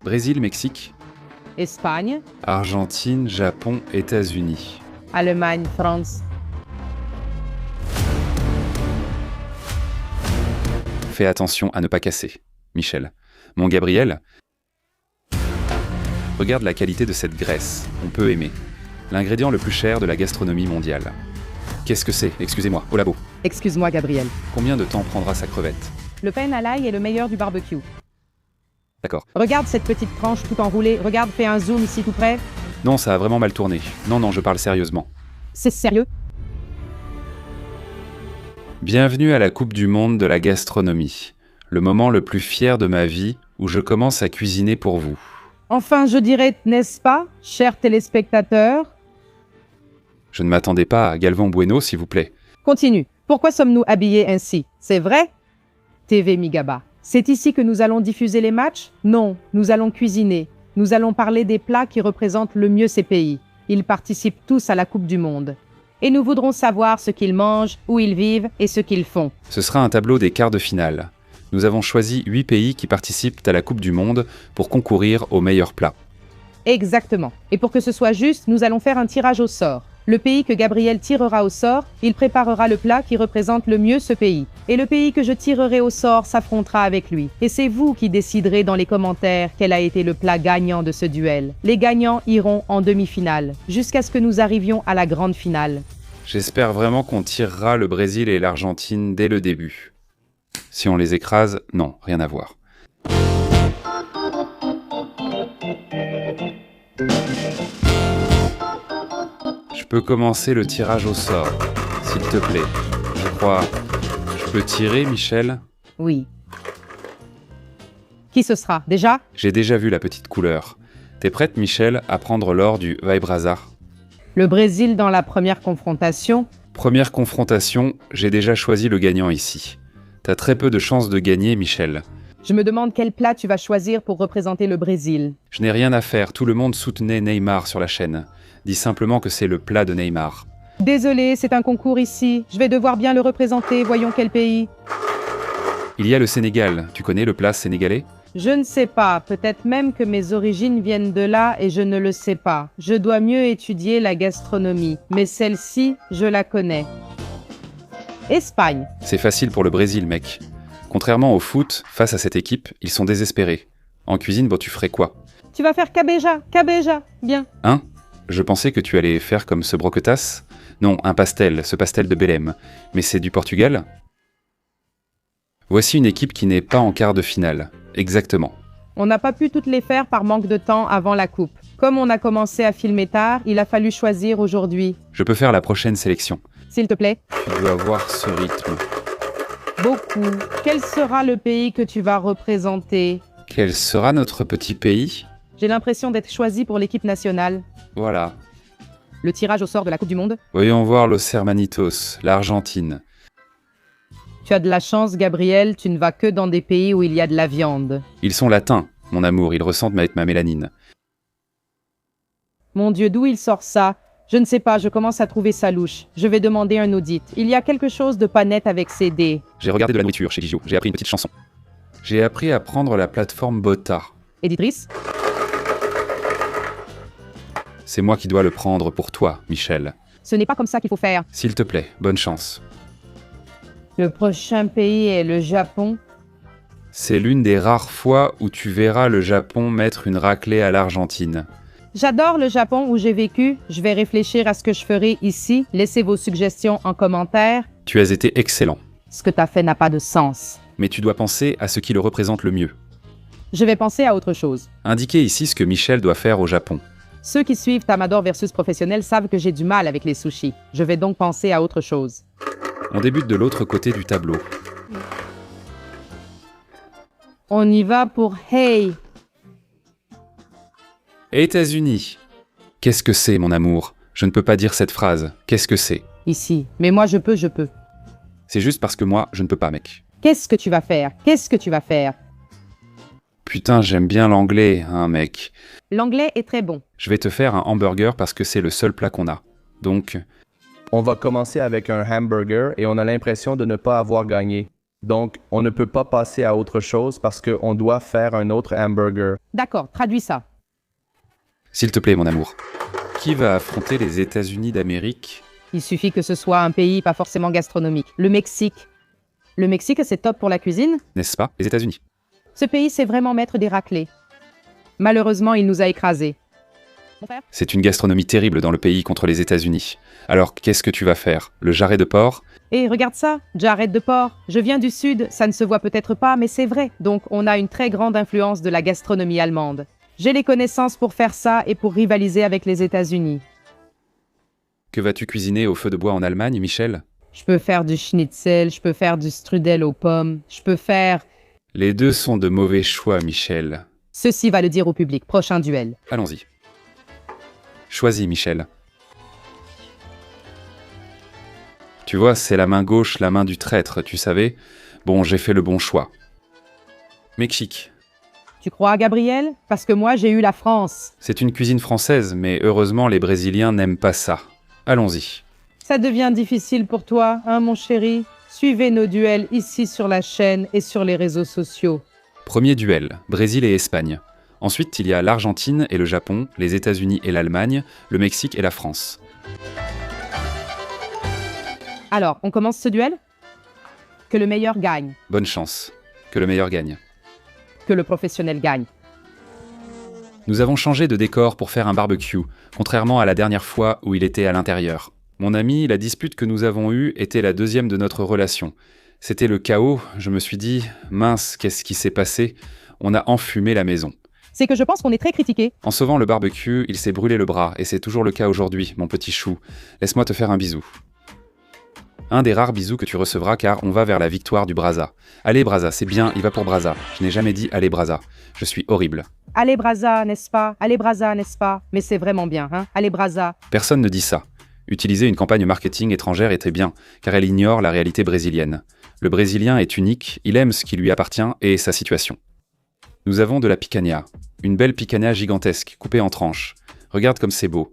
Brésil, Mexique, Espagne, Argentine, Japon, États-Unis. Allemagne, France. Fais attention à ne pas casser. Michel. Mon Gabriel, regarde la qualité de cette graisse. On peut aimer. L'ingrédient le plus cher de la gastronomie mondiale. Qu'est-ce que c'est? Excusez-moi, au labo. Excuse-moi, Gabriel. Combien de temps prendra sa crevette? Le pain à l'ail est le meilleur du barbecue. D'accord. Regarde cette petite tranche tout enroulée. Regarde, fais un zoom ici tout près. Non, ça a vraiment mal tourné. Non, je parle sérieusement. C'est sérieux? Bienvenue à la Coupe du Monde de la gastronomie. Le moment le plus fier de ma vie où je commence à cuisiner pour vous. Enfin, je dirais, n'est-ce pas, chers téléspectateurs? Je ne m'attendais pas à Galvan Bueno, s'il vous plaît. Continue. Pourquoi sommes-nous habillés ainsi? C'est vrai? TV Migaba. C'est ici que nous allons diffuser les matchs? Non, nous allons cuisiner. Nous allons parler des plats qui représentent le mieux ces pays. Ils participent tous à la Coupe du Monde. Et nous voudrons savoir ce qu'ils mangent, où ils vivent et ce qu'ils font. Ce sera un tableau des quarts de finale. Nous avons choisi 8 pays qui participent à la Coupe du Monde pour concourir aux meilleurs plats. Exactement. Et pour que ce soit juste, nous allons faire un tirage au sort. Le pays que Gabriel tirera au sort, il préparera le plat qui représente le mieux ce pays. Et le pays que je tirerai au sort s'affrontera avec lui. Et c'est vous qui déciderez dans les commentaires quel a été le plat gagnant de ce duel. Les gagnants iront en demi-finale, jusqu'à ce que nous arrivions à la grande finale. J'espère vraiment qu'on tirera le Brésil et l'Argentine dès le début. Si on les écrase, non, rien à voir. Je peux commencer le tirage au sort, s'il te plaît. Je crois... Je peux tirer, Michel? Oui. Qui ce sera, déjà? J'ai déjà vu la petite couleur. T'es prête, Michel, à prendre l'or du Vai-Brazar? Le Brésil dans la première confrontation. Première confrontation, j'ai déjà choisi le gagnant ici. T'as très peu de chances de gagner, Michel. Je me demande quel plat tu vas choisir pour représenter le Brésil. Je n'ai rien à faire, tout le monde soutenait Neymar sur la chaîne. Dis simplement que c'est le plat de Neymar. Désolé, c'est un concours ici. Je vais devoir bien le représenter, voyons quel pays. Il y a le Sénégal, tu connais le plat sénégalais? Je ne sais pas, peut-être même que mes origines viennent de là et je ne le sais pas. Je dois mieux étudier la gastronomie, mais celle-ci, je la connais. Espagne. C'est facile pour le Brésil, mec. Contrairement au foot, face à cette équipe, ils sont désespérés. En cuisine, bon, tu ferais quoi? Tu vas faire cabeja, bien. Hein? Je pensais que tu allais faire comme ce broquetas. Non, un pastel, ce pastel de Belém. Mais c'est du Portugal? Voici une équipe qui n'est pas en quart de finale. Exactement. On n'a pas pu toutes les faire par manque de temps avant la coupe. Comme on a commencé à filmer tard, il a fallu choisir aujourd'hui. Je peux faire la prochaine sélection. S'il te plaît. Tu dois voir ce rythme. Beaucoup. Quel sera le pays que tu vas représenter? Quel sera notre petit pays? J'ai l'impression d'être choisi pour l'équipe nationale. Voilà. Le tirage au sort de la Coupe du Monde? Voyons voir Los Hermanitos, l'Argentine. Tu as de la chance, Gabriel, tu ne vas que dans des pays où il y a de la viande. Ils sont latins, mon amour, ils ressentent avec ma mélanine. Mon Dieu, d'où il sort ça? Je ne sais pas, je commence à trouver ça louche. Je vais demander un audit. Il y a quelque chose de pas net avec ces dés. J'ai regardé de la nourriture chez Gigio, j'ai appris une petite chanson. J'ai appris à prendre la plateforme Bota. Éditrice? C'est moi qui dois le prendre pour toi, Michel. Ce n'est pas comme ça qu'il faut faire. S'il te plaît, bonne chance. Le prochain pays est le Japon. C'est l'une des rares fois où tu verras le Japon mettre une raclée à l'Argentine. J'adore le Japon où j'ai vécu. Je vais réfléchir à ce que je ferai ici. Laissez vos suggestions en commentaire. Tu as été excellent. Ce que tu as fait n'a pas de sens. Mais tu dois penser à ce qui le représente le mieux. Je vais penser à autre chose. Indiquez ici ce que Michel doit faire au Japon. Ceux qui suivent Tamador versus Professionnel savent que j'ai du mal avec les sushis. Je vais donc penser à autre chose. On débute de l'autre côté du tableau. On y va pour Hey. États-Unis. Qu'est-ce que c'est, mon amour? Je ne peux pas dire cette phrase. Qu'est-ce que c'est? Ici. Mais moi, je peux. C'est juste parce que moi, je ne peux pas, mec. Qu'est-ce que tu vas faire? Putain, j'aime bien l'anglais, hein, mec. L'anglais est très bon. Je vais te faire un hamburger parce que c'est le seul plat qu'on a. Donc, On va commencer avec un hamburger et on a l'impression de ne pas avoir gagné. Donc, on ne peut pas passer à autre chose parce qu'on doit faire un autre hamburger. D'accord, traduis ça. S'il te plaît, mon amour. Qui va affronter les États-Unis d'Amérique? Il suffit que ce soit un pays pas forcément gastronomique. Le Mexique. Le Mexique, c'est top pour la cuisine. N'est-ce pas? Les États-Unis. Ce pays sait vraiment mettre des raclés. Malheureusement, il nous a écrasés. Mon père? C'est une gastronomie terrible dans le pays contre les États-Unis. Alors, qu'est-ce que tu vas faire? Le jarret de porc? Et regarde ça, j'arrête de porc. Je viens du sud, ça ne se voit peut-être pas, mais c'est vrai. Donc, on a une très grande influence de la gastronomie allemande. J'ai les connaissances pour faire ça et pour rivaliser avec les États-Unis. Que vas-tu cuisiner au feu de bois en Allemagne, Michel? Je peux faire du schnitzel, je peux faire du strudel aux pommes, je peux faire... Les deux sont de mauvais choix, Michel. Ceci va le dire au public. Prochain duel. Allons-y. Choisis, Michel. Tu vois, c'est la main gauche, la main du traître, tu savais? Bon, j'ai fait le bon choix. Mexique. Tu crois à Gabriel? Parce que moi, j'ai eu la France. C'est une cuisine française, mais heureusement, les Brésiliens n'aiment pas ça. Allons-y. Ça devient difficile pour toi, hein, mon chéri? Suivez nos duels ici sur la chaîne et sur les réseaux sociaux. Premier duel, Brésil et Espagne. Ensuite, il y a l'Argentine et le Japon, les États-Unis et l'Allemagne, le Mexique et la France. Alors, on commence ce duel? Que le meilleur gagne. Bonne chance. Que le meilleur gagne. Que le professionnel gagne. Nous avons changé de décor pour faire un barbecue, contrairement à la dernière fois où il était à l'intérieur. Mon ami, la dispute que nous avons eue était la deuxième de notre relation. C'était le chaos, je me suis dit, mince, qu'est-ce qui s'est passé? On a enfumé la maison. C'est que je pense qu'on est très critiqué. En sauvant le barbecue, il s'est brûlé le bras, et c'est toujours le cas aujourd'hui, mon petit chou. Laisse-moi te faire un bisou. Un des rares bisous que tu recevras car on va vers la victoire du Brazza. Allez Brazza, c'est bien, il va pour Brazza. Je n'ai jamais dit allez Brazza. Je suis horrible. Allez Brazza, n'est-ce pas? Allez Brazza, n'est-ce pas? Mais c'est vraiment bien, hein? Allez Brazza. Personne ne dit ça. Utiliser une campagne marketing étrangère était bien, car elle ignore la réalité brésilienne. Le Brésilien est unique, il aime ce qui lui appartient et sa situation. Nous avons de la picanha. Une belle picanha gigantesque, coupée en tranches. Regarde comme c'est beau.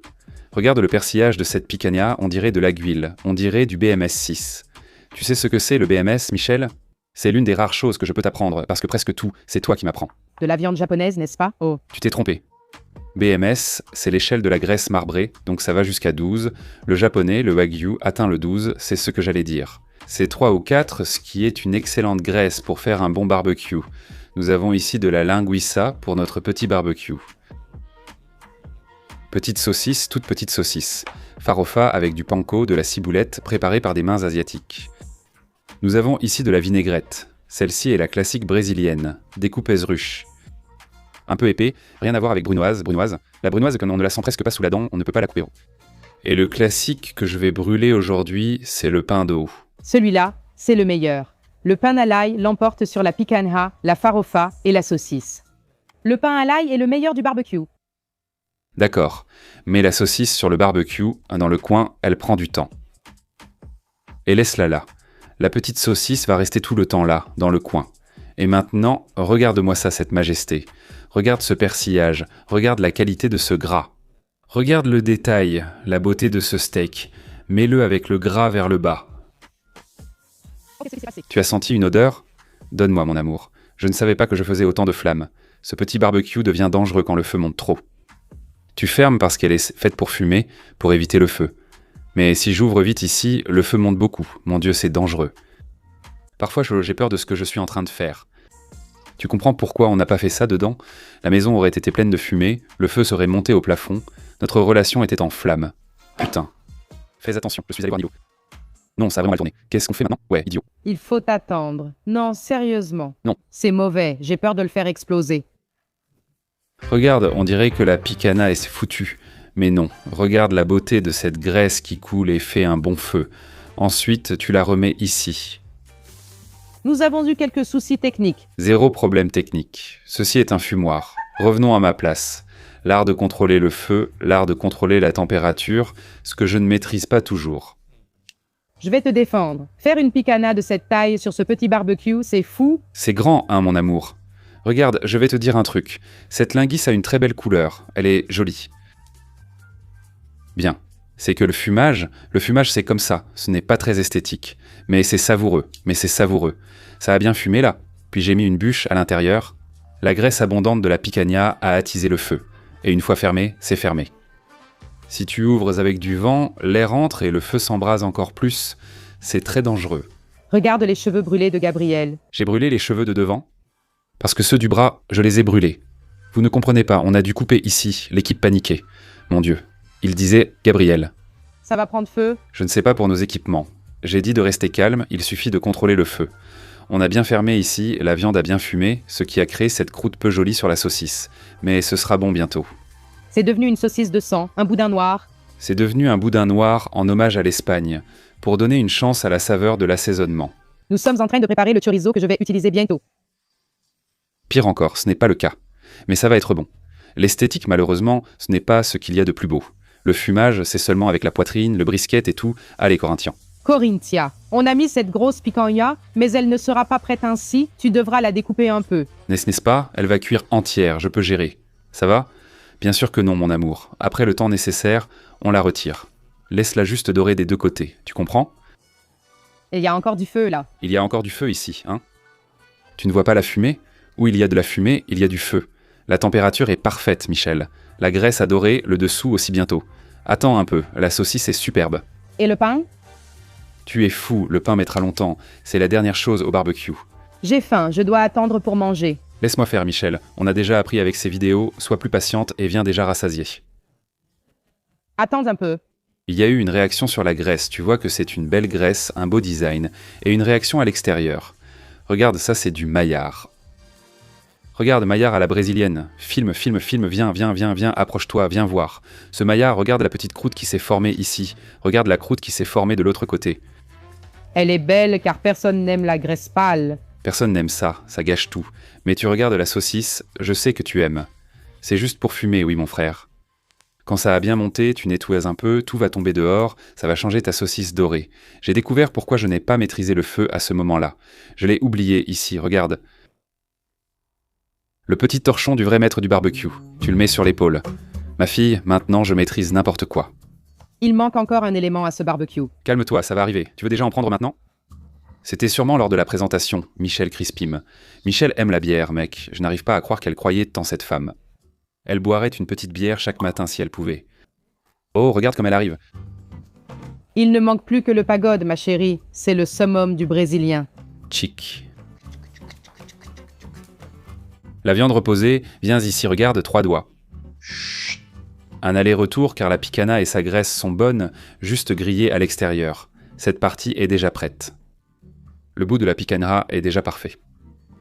Regarde le persillage de cette picanha, on dirait de l'aiguille, on dirait du BMS 6. Tu sais ce que c'est le BMS, Michel? C'est l'une des rares choses que je peux t'apprendre, parce que presque tout, c'est toi qui m'apprends. De la viande japonaise, n'est-ce pas? Oh. Tu t'es trompé. BMS, c'est l'échelle de la graisse marbrée, donc ça va jusqu'à 12. Le japonais, le wagyu, atteint le 12, c'est ce que j'allais dire. C'est 3 ou 4, ce qui est une excellente graisse pour faire un bon barbecue. Nous avons ici de la linguiça pour notre petit barbecue. Petite saucisse, toute petite saucisse. Farofa avec du panko, de la ciboulette, préparée par des mains asiatiques. Nous avons ici de la vinaigrette. Celle-ci est la classique brésilienne, découpée ruche. Un peu épais, rien à voir avec brunoise. La brunoise, comme on ne la sent presque pas sous la dent, on ne peut pas la couper. Et le classique que je vais brûler aujourd'hui, c'est le pain d'eau. Celui-là, c'est le meilleur. Le pain à l'ail l'emporte sur la picanha, la farofa et la saucisse. Le pain à l'ail est le meilleur du barbecue. D'accord, mets la saucisse sur le barbecue, dans le coin, elle prend du temps. Et laisse-la là. La petite saucisse va rester tout le temps là, dans le coin. Et maintenant, regarde-moi ça, cette majesté. Regarde ce persillage, regarde la qualité de ce gras. Regarde le détail, la beauté de ce steak. Mets-le avec le gras vers le bas. Tu as senti une odeur? Donne-moi, mon amour. Je ne savais pas que je faisais autant de flammes. Ce petit barbecue devient dangereux quand le feu monte trop. Tu fermes parce qu'elle est faite pour fumer, pour éviter le feu. Mais si j'ouvre vite ici, le feu monte beaucoup. Mon Dieu, c'est dangereux. Parfois, j'ai peur de ce que je suis en train de faire. Tu comprends pourquoi on n'a pas fait ça dedans? La maison aurait été pleine de fumée, le feu serait monté au plafond, notre relation était en flammes. Putain. Fais attention, je suis allé voir Nico. Non, ça a vraiment mal tourné. Qu'est-ce qu'on fait maintenant? Ouais, idiot. Il faut attendre. Non, sérieusement. Non. C'est mauvais, j'ai peur de le faire exploser. Regarde, on dirait que la picanha est foutue. Mais non, regarde la beauté de cette graisse qui coule et fait un bon feu. Ensuite, tu la remets ici. Nous avons eu quelques soucis techniques. Zéro problème technique. Ceci est un fumoir. Revenons à ma place. L'art de contrôler le feu, l'art de contrôler la température, ce que je ne maîtrise pas toujours. Je vais te défendre. Faire une picanha de cette taille sur ce petit barbecue, c'est fou. C'est grand, hein, mon amour. Regarde, je vais te dire un truc. Cette linguice a une très belle couleur. Elle est jolie. Bien. C'est que le fumage c'est comme ça, ce n'est pas très esthétique. Mais c'est savoureux, Ça a bien fumé là, puis j'ai mis une bûche à l'intérieur. La graisse abondante de la picanha a attisé le feu. Et une fois fermé, c'est fermé. Si tu ouvres avec du vent, l'air entre et le feu s'embrase encore plus. C'est très dangereux. Regarde les cheveux brûlés de Gabriel. J'ai brûlé les cheveux de devant, parce que ceux du bras, je les ai brûlés. Vous ne comprenez pas, on a dû couper ici, l'équipe paniquée. Mon Dieu. Il disait « Gabriel ». Ça va prendre feu? Je ne sais pas pour nos équipements. J'ai dit de rester calme, il suffit de contrôler le feu. On a bien fermé ici, la viande a bien fumé, ce qui a créé cette croûte peu jolie sur la saucisse. Mais ce sera bon bientôt. C'est devenu une saucisse de sang, un boudin noir. C'est devenu un boudin noir en hommage à l'Espagne, pour donner une chance à la saveur de l'assaisonnement. Nous sommes en train de préparer le chorizo que je vais utiliser bientôt. Pire encore, ce n'est pas le cas. Mais ça va être bon. L'esthétique, malheureusement, ce n'est pas ce qu'il y a de plus beau. Le fumage, c'est seulement avec la poitrine, le brisket et tout. Allez, Corinthians. Corinthia, on a mis cette grosse picanha, mais elle ne sera pas prête ainsi, tu devras la découper un peu. N'est-ce pas? Elle va cuire entière, je peux gérer. Ça va? Bien sûr que non, mon amour. Après le temps nécessaire, on la retire. Laisse-la juste dorer des deux côtés, tu comprends? Et il y a encore du feu là. Il y a encore du feu ici, hein? Tu ne vois pas la fumée? Où il y a de la fumée, il y a du feu. La température est parfaite, Michel. La graisse a doré, le dessous aussi bientôt. Attends un peu, la saucisse est superbe. Et le pain? Tu es fou, le pain mettra longtemps. C'est la dernière chose au barbecue. J'ai faim, je dois attendre pour manger. Laisse-moi faire, Michel. On a déjà appris avec ces vidéos. Sois plus patiente et viens déjà rassasier. Attends un peu. Il y a eu une réaction sur la graisse. Tu vois que c'est une belle graisse, un beau design. Et une réaction à l'extérieur. Regarde, ça c'est du maillard. Regarde, maillard à la brésilienne. Filme, viens, approche-toi, viens voir. Ce maillard, regarde la petite croûte qui s'est formée ici. Regarde la croûte qui s'est formée de l'autre côté. Elle est belle car personne n'aime la graisse pâle. Personne n'aime ça gâche tout. Mais tu regardes la saucisse, je sais que tu aimes. C'est juste pour fumer, oui mon frère. Quand ça a bien monté, tu nettoies un peu, tout va tomber dehors, ça va changer ta saucisse dorée. J'ai découvert pourquoi je n'ai pas maîtrisé le feu à ce moment-là. Je l'ai oublié ici, regarde. Le petit torchon du vrai maître du barbecue. Tu le mets sur l'épaule. Ma fille, maintenant je maîtrise n'importe quoi. Il manque encore un élément à ce barbecue. Calme-toi, ça va arriver. Tu veux déjà en prendre maintenant? C'était sûrement lors de la présentation, Michel Crispim. Michel aime la bière, mec. Je n'arrive pas à croire qu'elle croyait tant cette femme. Elle boirait une petite bière chaque matin si elle pouvait. Oh, regarde comme elle arrive. Il ne manque plus que le pagode, ma chérie. C'est le summum du brésilien. Chic. La viande reposée, viens ici, regarde, 3 doigts. Un aller-retour car la picanha et sa graisse sont bonnes, juste grillées à l'extérieur. Cette partie est déjà prête. Le bout de la picanha est déjà parfait.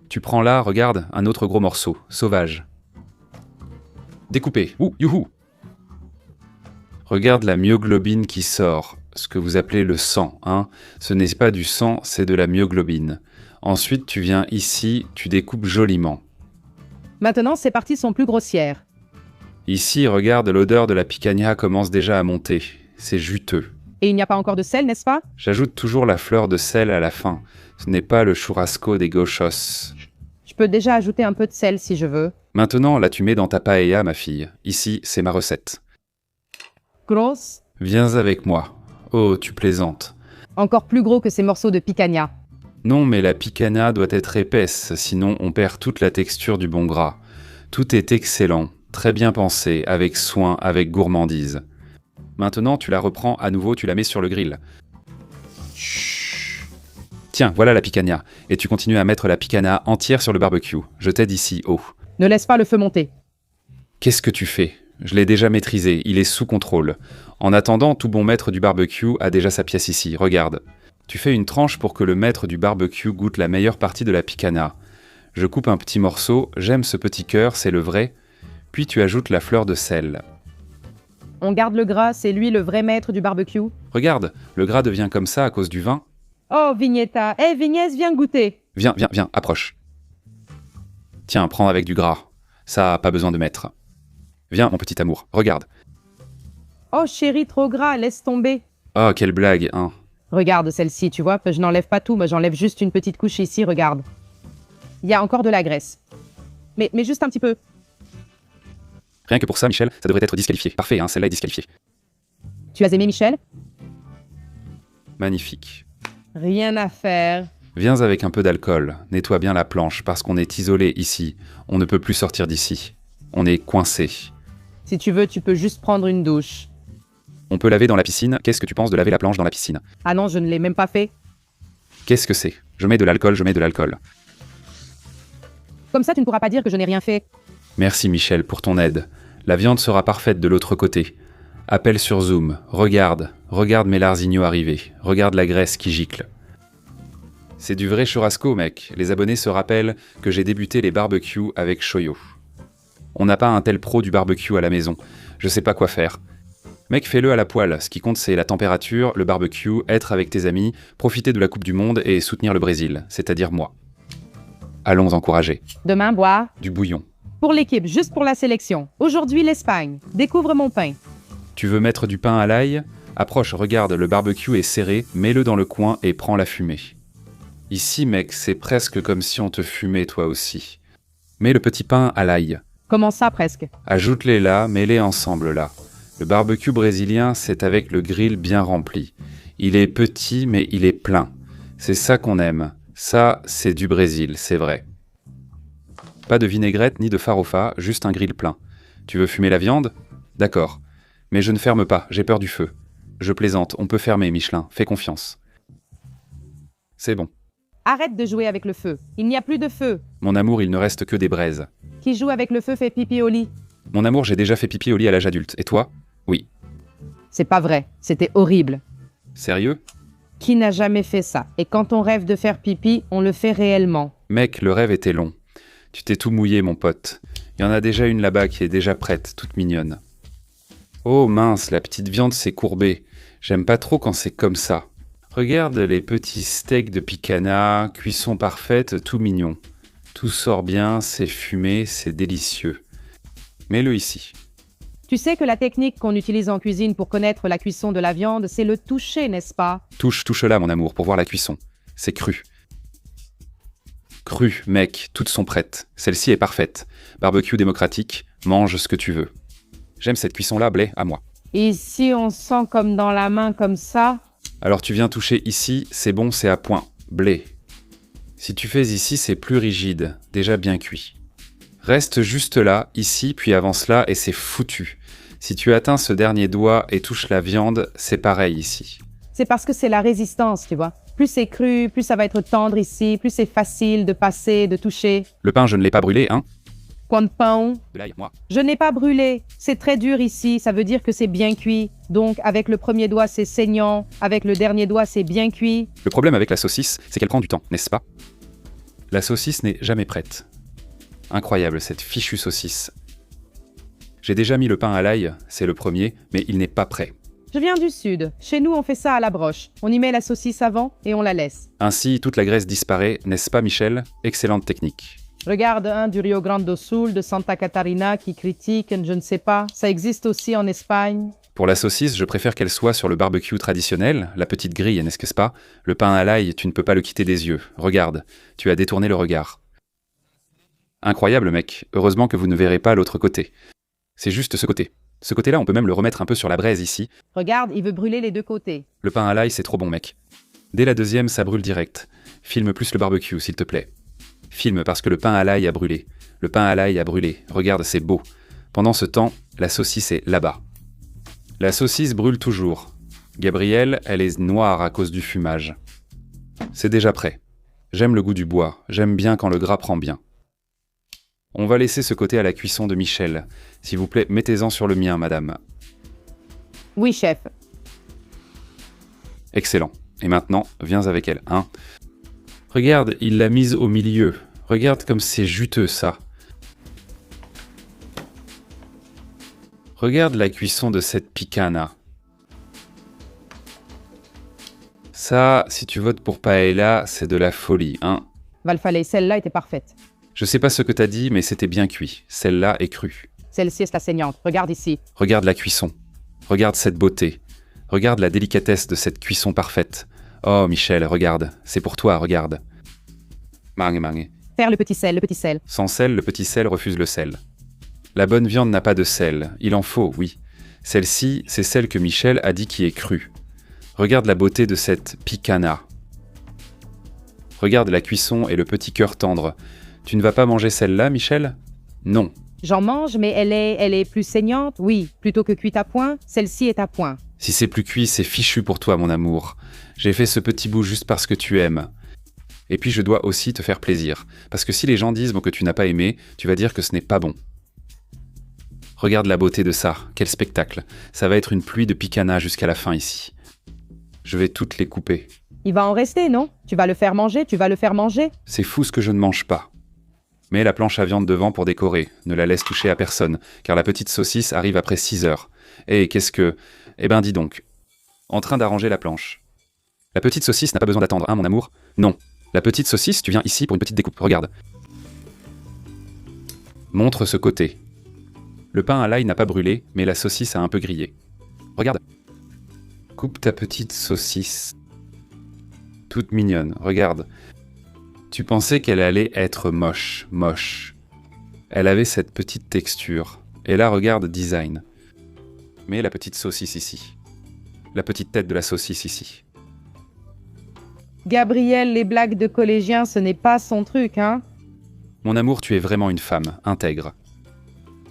Tu prends là, regarde, un autre gros morceau, sauvage. Découpé, ouh, youhou! Regarde la myoglobine qui sort, ce que vous appelez le sang, hein. Ce n'est pas du sang, c'est de la myoglobine. Ensuite, tu viens ici, tu découpes joliment. Maintenant, ces parties sont plus grossières. Ici, regarde, l'odeur de la picanha commence déjà à monter. C'est juteux. Et il n'y a pas encore de sel, n'est-ce pas? J'ajoute toujours la fleur de sel à la fin. Ce n'est pas le churrasco des gauchos. Je peux déjà ajouter un peu de sel si je veux. Maintenant, là tu mets dans ta paella, ma fille. Ici, c'est ma recette. Grosse. Viens avec moi. Oh, tu plaisantes. Encore plus gros que ces morceaux de picanha. Non, mais la picanha doit être épaisse, sinon on perd toute la texture du bon gras. Tout est excellent, très bien pensé, avec soin, avec gourmandise. Maintenant, tu la reprends à nouveau, tu la mets sur le grill. Chut. Tiens, voilà la picanha. Et tu continues à mettre la picanha entière sur le barbecue. Je t'aide ici, oh. Ne laisse pas le feu monter. Qu'est-ce que tu fais? Je l'ai déjà maîtrisé, il est sous contrôle. En attendant, tout bon maître du barbecue a déjà sa pièce ici, regarde. Tu fais une tranche pour que le maître du barbecue goûte la meilleure partie de la picanha. Je coupe un petit morceau, j'aime ce petit cœur, c'est le vrai. Puis tu ajoutes la fleur de sel. On garde le gras, c'est lui le vrai maître du barbecue. Regarde, le gras devient comme ça à cause du vin. Oh, Vignetta, hé Vignès, viens goûter. Viens, approche. Tiens, prends avec du gras. Ça a pas besoin de mettre. Viens, mon petit amour, regarde. Oh chérie, trop gras, laisse tomber. Oh, quelle blague, hein. Regarde celle-ci, tu vois, je n'enlève pas tout, mais j'enlève juste une petite couche ici, regarde. Il y a encore de la graisse. Mais juste un petit peu. Rien que pour ça, Michel, ça devrait être disqualifié. Parfait, hein, celle-là est disqualifiée. Tu as aimé Michel? Magnifique. Rien à faire. Viens avec un peu d'alcool, nettoie bien la planche parce qu'on est isolé ici. On ne peut plus sortir d'ici. On est coincé. Si tu veux, tu peux juste prendre une douche. On peut laver dans la piscine. Qu'est-ce que tu penses de laver la planche dans la piscine? Ah non, je ne l'ai même pas fait. Qu'est-ce que c'est? Je mets de l'alcool, je mets de l'alcool. Comme ça, tu ne pourras pas dire que je n'ai rien fait. Merci Michel pour ton aide. La viande sera parfaite de l'autre côté. Appel sur Zoom. Regarde mes larsignos arriver. Regarde la graisse qui gicle. C'est du vrai churrasco, mec. Les abonnés se rappellent que j'ai débuté les barbecues avec Shoyo. On n'a pas un tel pro du barbecue à la maison. Je sais pas quoi faire. Mec, fais-le à la poêle. Ce qui compte, c'est la température, le barbecue, être avec tes amis, profiter de la Coupe du Monde et soutenir le Brésil, c'est-à-dire moi. Allons encourager. Demain, boire. Du bouillon. Pour l'équipe, juste pour la sélection. Aujourd'hui, l'Espagne. Découvre mon pain. Tu veux mettre du pain à l'ail? Approche, regarde, le barbecue est serré, mets-le dans le coin et prends la fumée. Ici, mec, c'est presque comme si on te fumait toi aussi. Mets le petit pain à l'ail. Comment ça, presque? Ajoute-les là, mets-les ensemble là. Le barbecue brésilien, c'est avec le grill bien rempli. Il est petit, mais il est plein. C'est ça qu'on aime. Ça, c'est du Brésil, c'est vrai. Pas de vinaigrette ni de farofa, juste un grill plein. Tu veux fumer la viande? D'accord. Mais je ne ferme pas, j'ai peur du feu. Je plaisante, on peut fermer, Michelin, fais confiance. C'est bon. Arrête de jouer avec le feu. Il n'y a plus de feu. Mon amour, il ne reste que des braises. Qui joue avec le feu fait pipi au lit. Mon amour, j'ai déjà fait pipi au lit à l'âge adulte. Et toi? Oui. C'est pas vrai. C'était horrible. Sérieux? Qui n'a jamais fait ça? Et quand on rêve de faire pipi, on le fait réellement. Mec, le rêve était long. Tu t'es tout mouillé, mon pote. Il y en a déjà une là-bas qui est déjà prête, toute mignonne. Oh mince, la petite viande s'est courbée. J'aime pas trop quand c'est comme ça. Regarde les petits steaks de picanha, cuisson parfaite, tout mignon. Tout sort bien, c'est fumé, c'est délicieux. Mets-le ici. Tu sais que la technique qu'on utilise en cuisine pour connaître la cuisson de la viande, c'est le toucher, n'est-ce pas? Touche-la, mon amour, pour voir la cuisson. C'est cru. Cru, mec, toutes sont prêtes. Celle-ci est parfaite. Barbecue démocratique, mange ce que tu veux. J'aime cette cuisson-là, Blé, à moi. Et si on sent comme dans la main comme ça? Alors tu viens toucher ici, c'est bon, c'est à point. Blé. Si tu fais ici, c'est plus rigide, déjà bien cuit. Reste juste là, ici, puis avance là, et c'est foutu. Si tu atteins ce dernier doigt et touches la viande, c'est pareil ici. C'est parce que c'est la résistance, tu vois. Plus c'est cru, plus ça va être tendre ici, plus c'est facile de passer, de toucher. Le pain, je ne l'ai pas brûlé, hein? Coin de pain. De l'ail, moi. Je n'ai pas brûlé. C'est très dur ici, ça veut dire que c'est bien cuit. Donc avec le premier doigt, c'est saignant. Avec le dernier doigt, c'est bien cuit. Le problème avec la saucisse, c'est qu'elle prend du temps, n'est-ce pas? La saucisse n'est jamais prête. Incroyable, cette fichue saucisse. J'ai déjà mis le pain à l'ail, c'est le premier, mais il n'est pas prêt. Je viens du sud. Chez nous, on fait ça à la broche. On y met la saucisse avant et on la laisse. Ainsi, toute la graisse disparaît, n'est-ce pas, Michel? Excellente technique. Regarde un du Rio Grande do Sul, de Santa Catarina, qui critique, je ne sais pas. Ça existe aussi en Espagne. Pour la saucisse, je préfère qu'elle soit sur le barbecue traditionnel, la petite grille, n'est-ce pas? Le pain à l'ail, tu ne peux pas le quitter des yeux. Regarde, tu as détourné le regard. Incroyable, mec. Heureusement que vous ne verrez pas l'autre côté. C'est juste ce côté. Ce côté-là, on peut même le remettre un peu sur la braise ici. Regarde, il veut brûler les deux côtés. Le pain à l'ail, c'est trop bon, mec. Dès la deuxième, ça brûle direct. Filme plus le barbecue, s'il te plaît. Filme parce que le pain à l'ail a brûlé. Le pain à l'ail a brûlé. Regarde, c'est beau. Pendant ce temps, la saucisse est là-bas. La saucisse brûle toujours. Gabrielle, elle est noire à cause du fumage. C'est déjà prêt. J'aime le goût du bois. J'aime bien quand le gras prend bien. On va laisser ce côté à la cuisson de Michel. S'il vous plaît, mettez-en sur le mien, madame. Oui, chef. Excellent. Et maintenant, viens avec elle, hein? Regarde, il l'a mise au milieu. Regarde comme c'est juteux, ça. Regarde la cuisson de cette picanha. Ça, si tu votes pour Paella, c'est de la folie, hein? Valfalais, celle-là était parfaite. Je sais pas ce que t'as dit, mais c'était bien cuit. Celle-là est crue. Celle-ci est la saignante. Regarde ici. Regarde la cuisson. Regarde cette beauté. Regarde la délicatesse de cette cuisson parfaite. Oh, Michel, regarde. C'est pour toi, regarde. Mange. Faire le petit sel, le petit sel. Sans sel, le petit sel refuse le sel. La bonne viande n'a pas de sel. Il en faut, oui. Celle-ci, c'est celle que Michel a dit qui est crue. Regarde la beauté de cette picana. Regarde la cuisson et le petit cœur tendre. Tu ne vas pas manger celle-là, Michel? Non. J'en mange, mais elle est plus saignante, oui. Plutôt que cuite à point, celle-ci est à point. Si c'est plus cuit, c'est fichu pour toi, mon amour. J'ai fait ce petit bout juste parce que tu aimes. Et puis je dois aussi te faire plaisir. Parce que si les gens disent que tu n'as pas aimé, tu vas dire que ce n'est pas bon. Regarde la beauté de ça, quel spectacle. Ça va être une pluie de picana jusqu'à la fin ici. Je vais toutes les couper. Il va en rester, non? Tu vas le faire manger, tu vas le faire manger? C'est fou ce que je ne mange pas. Mets la planche à viande devant pour décorer. Ne la laisse toucher à personne, car la petite saucisse arrive après 6 heures. Et qu'est-ce que... Eh ben dis donc. En train d'arranger la planche. La petite saucisse n'a pas besoin d'attendre, hein mon amour? Non. La petite saucisse, tu viens ici pour une petite découpe, regarde. Montre ce côté. Le pain à l'ail n'a pas brûlé, mais la saucisse a un peu grillé. Regarde. Coupe ta petite saucisse. Toute mignonne, regarde. Tu pensais qu'elle allait être moche. Elle avait cette petite texture. Et là, regarde, design. Mets la petite saucisse ici. La petite tête de la saucisse ici. Gabriel, les blagues de collégiens, ce n'est pas son truc, hein? Mon amour, tu es vraiment une femme, intègre.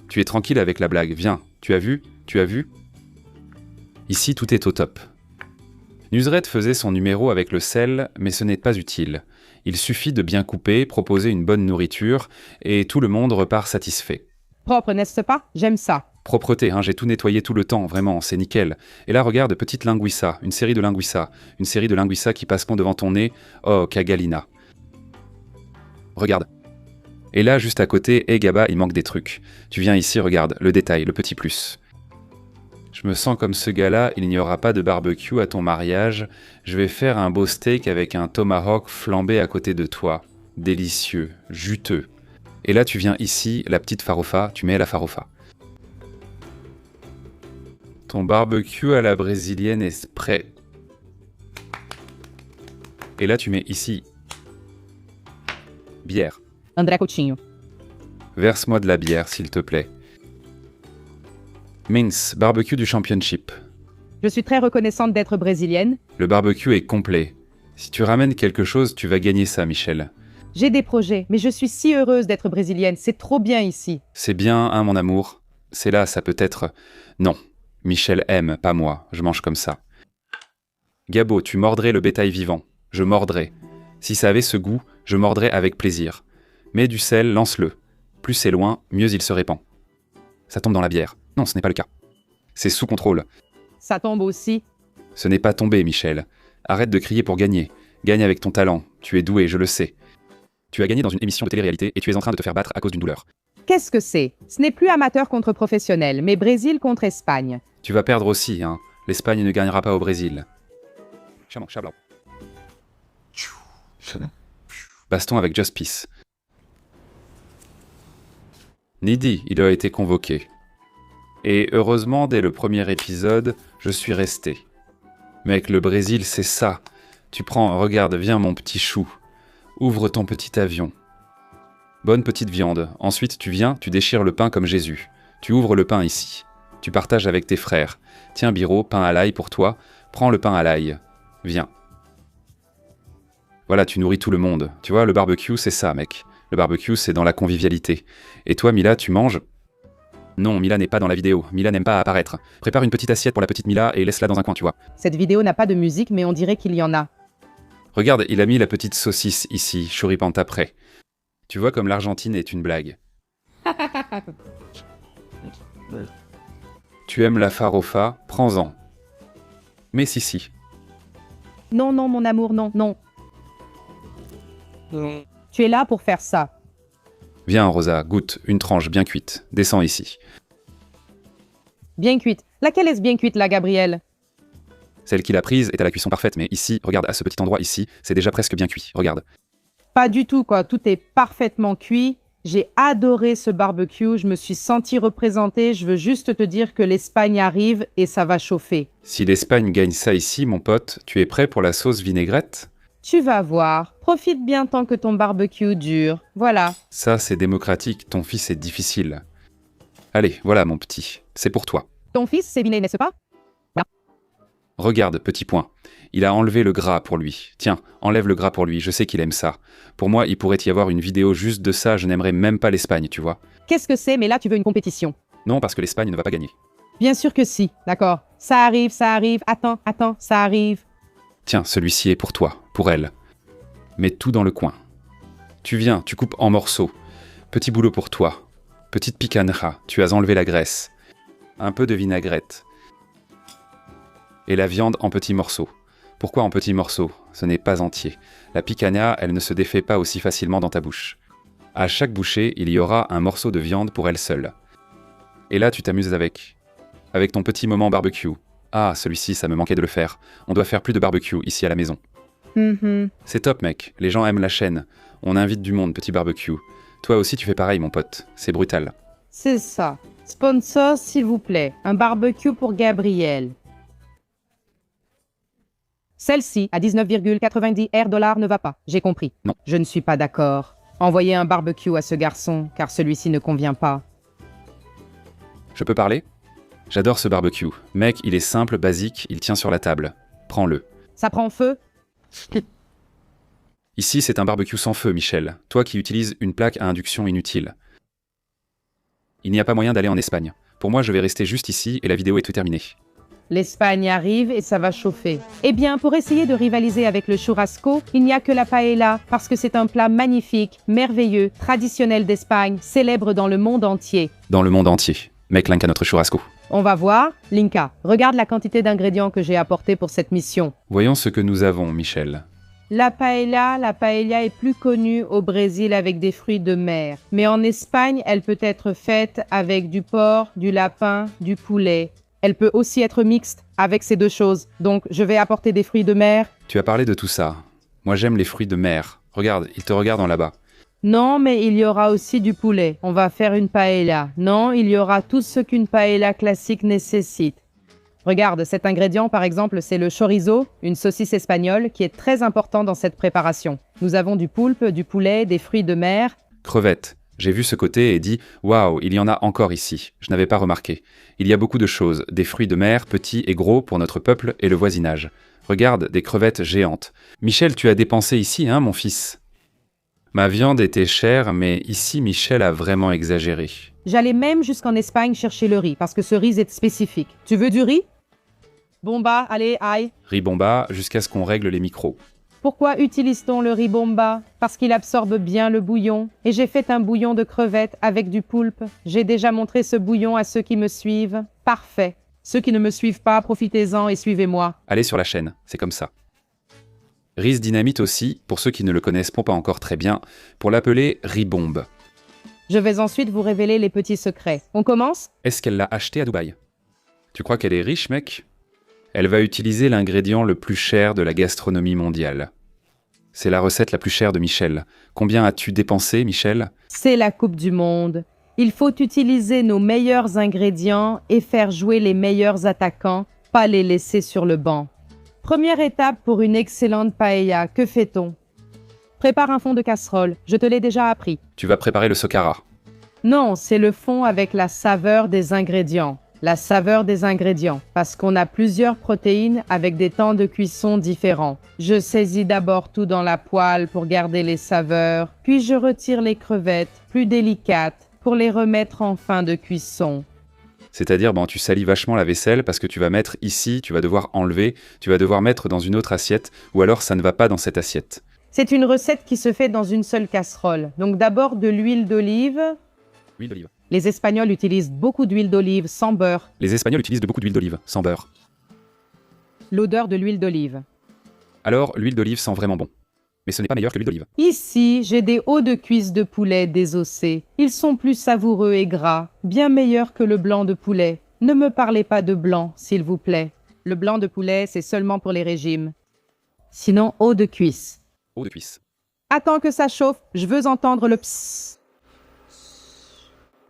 Tu es tranquille avec la blague, viens. Tu as vu? Ici, tout est au top. Nusret faisait son numéro avec le sel, mais ce n'est pas utile. Il suffit de bien couper, proposer une bonne nourriture, et tout le monde repart satisfait. Propre, n'est-ce pas? J'aime ça. Propreté, hein, j'ai tout nettoyé tout le temps, vraiment, c'est nickel. Et là, regarde, petite linguissa, une série de linguissa qui passeront devant ton nez. Oh, Cagalina. Regarde. Et là, juste à côté, Gaba, il manque des trucs. Tu viens ici, regarde, le détail, le petit plus. Je me sens comme ce gars-là, il n'y aura pas de barbecue à ton mariage. Je vais faire un beau steak avec un tomahawk flambé à côté de toi. Délicieux, juteux. Et là, tu viens ici, la petite farofa, tu mets la farofa. Ton barbecue à la brésilienne est prêt. Et là, tu mets ici. Bière. André Coutinho. Verse-moi de la bière, s'il te plaît. Mince, barbecue du championship. Je suis très reconnaissante d'être brésilienne. Le barbecue est complet. Si tu ramènes quelque chose, tu vas gagner ça, Michel. J'ai des projets, mais je suis si heureuse d'être brésilienne. C'est trop bien ici. C'est bien, hein, mon amour. C'est là, ça peut être... Non. Michel aime, pas moi. Je mange comme ça. Gabo, tu mordrais le bétail vivant. Je mordrais. Si ça avait ce goût, je mordrais avec plaisir. Mets du sel, lance-le. Plus c'est loin, mieux il se répand. Ça tombe dans la bière. Non, ce n'est pas le cas. C'est sous contrôle. Ça tombe aussi. Ce n'est pas tombé, Michel. Arrête de crier pour gagner. Gagne avec ton talent. Tu es doué, je le sais. Tu as gagné dans une émission de télé-réalité et tu es en train de te faire battre à cause d'une douleur. Qu'est-ce que c'est? Ce n'est plus amateur contre professionnel, mais Brésil contre Espagne. Tu vas perdre aussi, hein. L'Espagne ne gagnera pas au Brésil. Chablanc. Baston avec Just Peace. Nidi, il a été convoqué. Et heureusement, dès le premier épisode, je suis resté. Mec, le Brésil, c'est ça. Tu prends, regarde, viens mon petit chou. Ouvre ton petit avion. Bonne petite viande. Ensuite, tu viens, tu déchires le pain comme Jésus. Tu ouvres le pain ici. Tu partages avec tes frères. Tiens, Biro, pain à l'ail pour toi. Prends le pain à l'ail. Viens. Voilà, tu nourris tout le monde. Tu vois, le barbecue, c'est ça, mec. Le barbecue, c'est dans la convivialité. Et toi, Mila, tu manges? Non, Mila n'est pas dans la vidéo. Mila n'aime pas apparaître. Prépare une petite assiette pour la petite Mila et laisse-la dans un coin, tu vois. Cette vidéo n'a pas de musique, mais on dirait qu'il y en a. Regarde, il a mis la petite saucisse ici, choripante après. Tu vois comme l'Argentine est une blague. Tu aimes la farofa? Prends-en. Mais si. Non, mon amour, non. Tu es là pour faire ça. Viens, Rosa, goûte, une tranche bien cuite. Descends ici. Bien cuite. Laquelle est-ce bien cuite, là, Gabriel? Celle qu'il a prise est à la cuisson parfaite, mais ici, regarde, à ce petit endroit ici, c'est déjà presque bien cuit. Regarde. Pas du tout, quoi. Tout est parfaitement cuit. J'ai adoré ce barbecue. Je me suis sentie représentée. Je veux juste te dire que l'Espagne arrive et ça va chauffer. Si l'Espagne gagne ça ici, mon pote, tu es prêt pour la sauce vinaigrette? Tu vas voir. Profite bien tant que ton barbecue dure. Voilà. Ça, c'est démocratique. Ton fils est difficile. Allez, voilà, mon petit. C'est pour toi. Ton fils s'est viné, n'est-ce pas? Regarde, petit point. Il a enlevé le gras pour lui. Tiens, enlève le gras pour lui, je sais qu'il aime ça. Pour moi, il pourrait y avoir une vidéo juste de ça, je n'aimerais même pas l'Espagne, tu vois. Qu'est-ce que c'est? Mais là, tu veux une compétition. Non, parce que l'Espagne ne va pas gagner. Bien sûr que si, d'accord. Ça arrive, attends, ça arrive. Tiens, celui-ci est pour toi, pour elle. Mets tout dans le coin. Tu viens, tu coupes en morceaux. Petit boulot pour toi. Petite picanha, tu as enlevé la graisse. Un peu de vinaigrette. Et la viande en petits morceaux. Pourquoi en petits morceaux? Ce n'est pas entier. La picanha, elle ne se défait pas aussi facilement dans ta bouche. À chaque bouchée, il y aura un morceau de viande pour elle seule. Et là, tu t'amuses avec ton petit moment barbecue. Ah, celui-ci, ça me manquait de le faire. On doit faire plus de barbecue ici à la maison. C'est top, mec. Les gens aiment la chaîne. On invite du monde, petit barbecue. Toi aussi, tu fais pareil, mon pote. C'est brutal. C'est ça. Sponsor, s'il vous plaît. Un barbecue pour Gabriel. Celle-ci, à 19,90 $, ne va pas. J'ai compris. Non. Je ne suis pas d'accord. Envoyez un barbecue à ce garçon, car celui-ci ne convient pas. Je peux parler? J'adore ce barbecue. Mec, il est simple, basique, il tient sur la table. Prends-le. Ça prend feu? Ici, c'est un barbecue sans feu, Michel. Toi qui utilises une plaque à induction inutile. Il n'y a pas moyen d'aller en Espagne. Pour moi, je vais rester juste ici et la vidéo est tout terminée. L'Espagne arrive et ça va chauffer. Eh bien, pour essayer de rivaliser avec le churrasco, il n'y a que la paella, parce que c'est un plat magnifique, merveilleux, traditionnel d'Espagne, célèbre dans le monde entier. Dans le monde entier. Mec, l'Inca notre churrasco. On va voir. Linka, regarde la quantité d'ingrédients que j'ai apportés pour cette mission. Voyons ce que nous avons, Michel. La paella est plus connue au Brésil avec des fruits de mer. Mais en Espagne, elle peut être faite avec du porc, du lapin, du poulet. Elle peut aussi être mixte avec ces deux choses. Donc, je vais apporter des fruits de mer. Tu as parlé de tout ça. Moi, j'aime les fruits de mer. Regarde, ils te regardent en là-bas. Non, mais il y aura aussi du poulet. On va faire une paella. Non, il y aura tout ce qu'une paella classique nécessite. Regarde, cet ingrédient, par exemple, c'est le chorizo, une saucisse espagnole, qui est très important dans cette préparation. Nous avons du poulpe, du poulet, des fruits de mer. Crevettes. J'ai vu ce côté et dit « Waouh, il y en a encore ici. Je n'avais pas remarqué. Il y a beaucoup de choses, des fruits de mer, petits et gros pour notre peuple et le voisinage. Regarde, des crevettes géantes. Michel, tu as dépensé ici, hein, mon fils ?» Ma viande était chère, mais ici, Michel a vraiment exagéré. J'allais même jusqu'en Espagne chercher le riz, parce que ce riz est spécifique. Tu veux du riz? Bomba, allez, aïe. Riz bomba jusqu'à ce qu'on règle les micros. Pourquoi utilise-t-on le riz bomba? Parce qu'il absorbe bien le bouillon. Et j'ai fait un bouillon de crevettes avec du poulpe. J'ai déjà montré ce bouillon à ceux qui me suivent. Parfait. Ceux qui ne me suivent pas, profitez-en et suivez-moi. Allez sur la chaîne, c'est comme ça. Riz Dynamite aussi, pour ceux qui ne le connaissent pas encore très bien, pour l'appeler riz bombe. Je vais ensuite vous révéler les petits secrets. On commence? Est-ce qu'elle l'a acheté à Dubaï? Tu crois qu'elle est riche, mec? Elle va utiliser l'ingrédient le plus cher de la gastronomie mondiale. C'est la recette la plus chère de Michel. Combien as-tu dépensé, Michel? C'est la Coupe du Monde. Il faut utiliser nos meilleurs ingrédients et faire jouer les meilleurs attaquants, pas les laisser sur le banc. Première étape pour une excellente paella, que fait-on? Prépare un fond de casserole, je te l'ai déjà appris. Tu vas préparer le sokara. Non, c'est le fond avec la saveur des ingrédients. La saveur des ingrédients, parce qu'on a plusieurs protéines avec des temps de cuisson différents. Je saisis d'abord tout dans la poêle pour garder les saveurs, puis je retire les crevettes, plus délicates, pour les remettre en fin de cuisson. C'est-à-dire, tu salis vachement la vaisselle parce que tu vas mettre ici, tu vas devoir enlever, tu vas devoir mettre dans une autre assiette, ou alors ça ne va pas dans cette assiette. C'est une recette qui se fait dans une seule casserole. Donc d'abord de l'huile d'olive. Huile d'olive. Les Espagnols utilisent beaucoup d'huile d'olive sans beurre. Les Espagnols utilisent beaucoup d'huile d'olive, sans beurre. L'odeur de l'huile d'olive. Alors, l'huile d'olive sent vraiment bon. Mais ce n'est pas meilleur que l'huile d'olive. Ici, j'ai des hauts de cuisse de poulet désossés. Ils sont plus savoureux et gras, bien meilleurs que le blanc de poulet. Ne me parlez pas de blanc, s'il vous plaît. Le blanc de poulet, c'est seulement pour les régimes. Sinon, hauts de cuisse. Haut de cuisse. Attends que ça chauffe, je veux entendre le psss.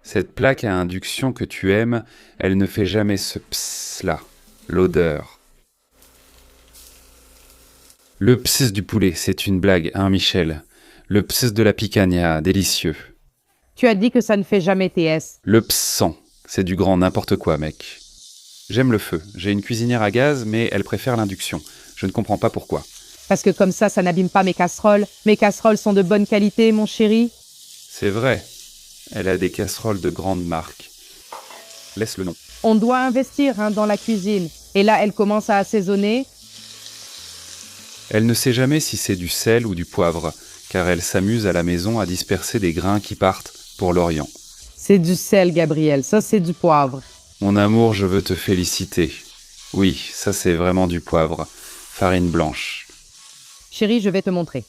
Cette plaque à induction que tu aimes, elle ne fait jamais ce psss-là. L'odeur. Le psss du poulet, c'est une blague, hein, Michel? Le psss de la picanha, délicieux. Tu as dit que ça ne fait jamais TS. Le pssan, c'est du grand n'importe quoi, mec. J'aime le feu. J'ai une cuisinière à gaz, mais elle préfère l'induction. Je ne comprends pas pourquoi. Parce que comme ça n'abîme pas mes casseroles. Mes casseroles sont de bonne qualité, mon chéri. C'est vrai. Elle a des casseroles de grande marque. Laisse le nom. On doit investir dans la cuisine. Et là, elle commence à assaisonner. Elle ne sait jamais si c'est du sel ou du poivre, car elle s'amuse à la maison à disperser des grains qui partent pour l'Orient. C'est du sel, Gabriel. Ça, c'est du poivre. Mon amour, je veux te féliciter. Oui, ça c'est vraiment du poivre. Farine blanche. Chérie, je vais te montrer.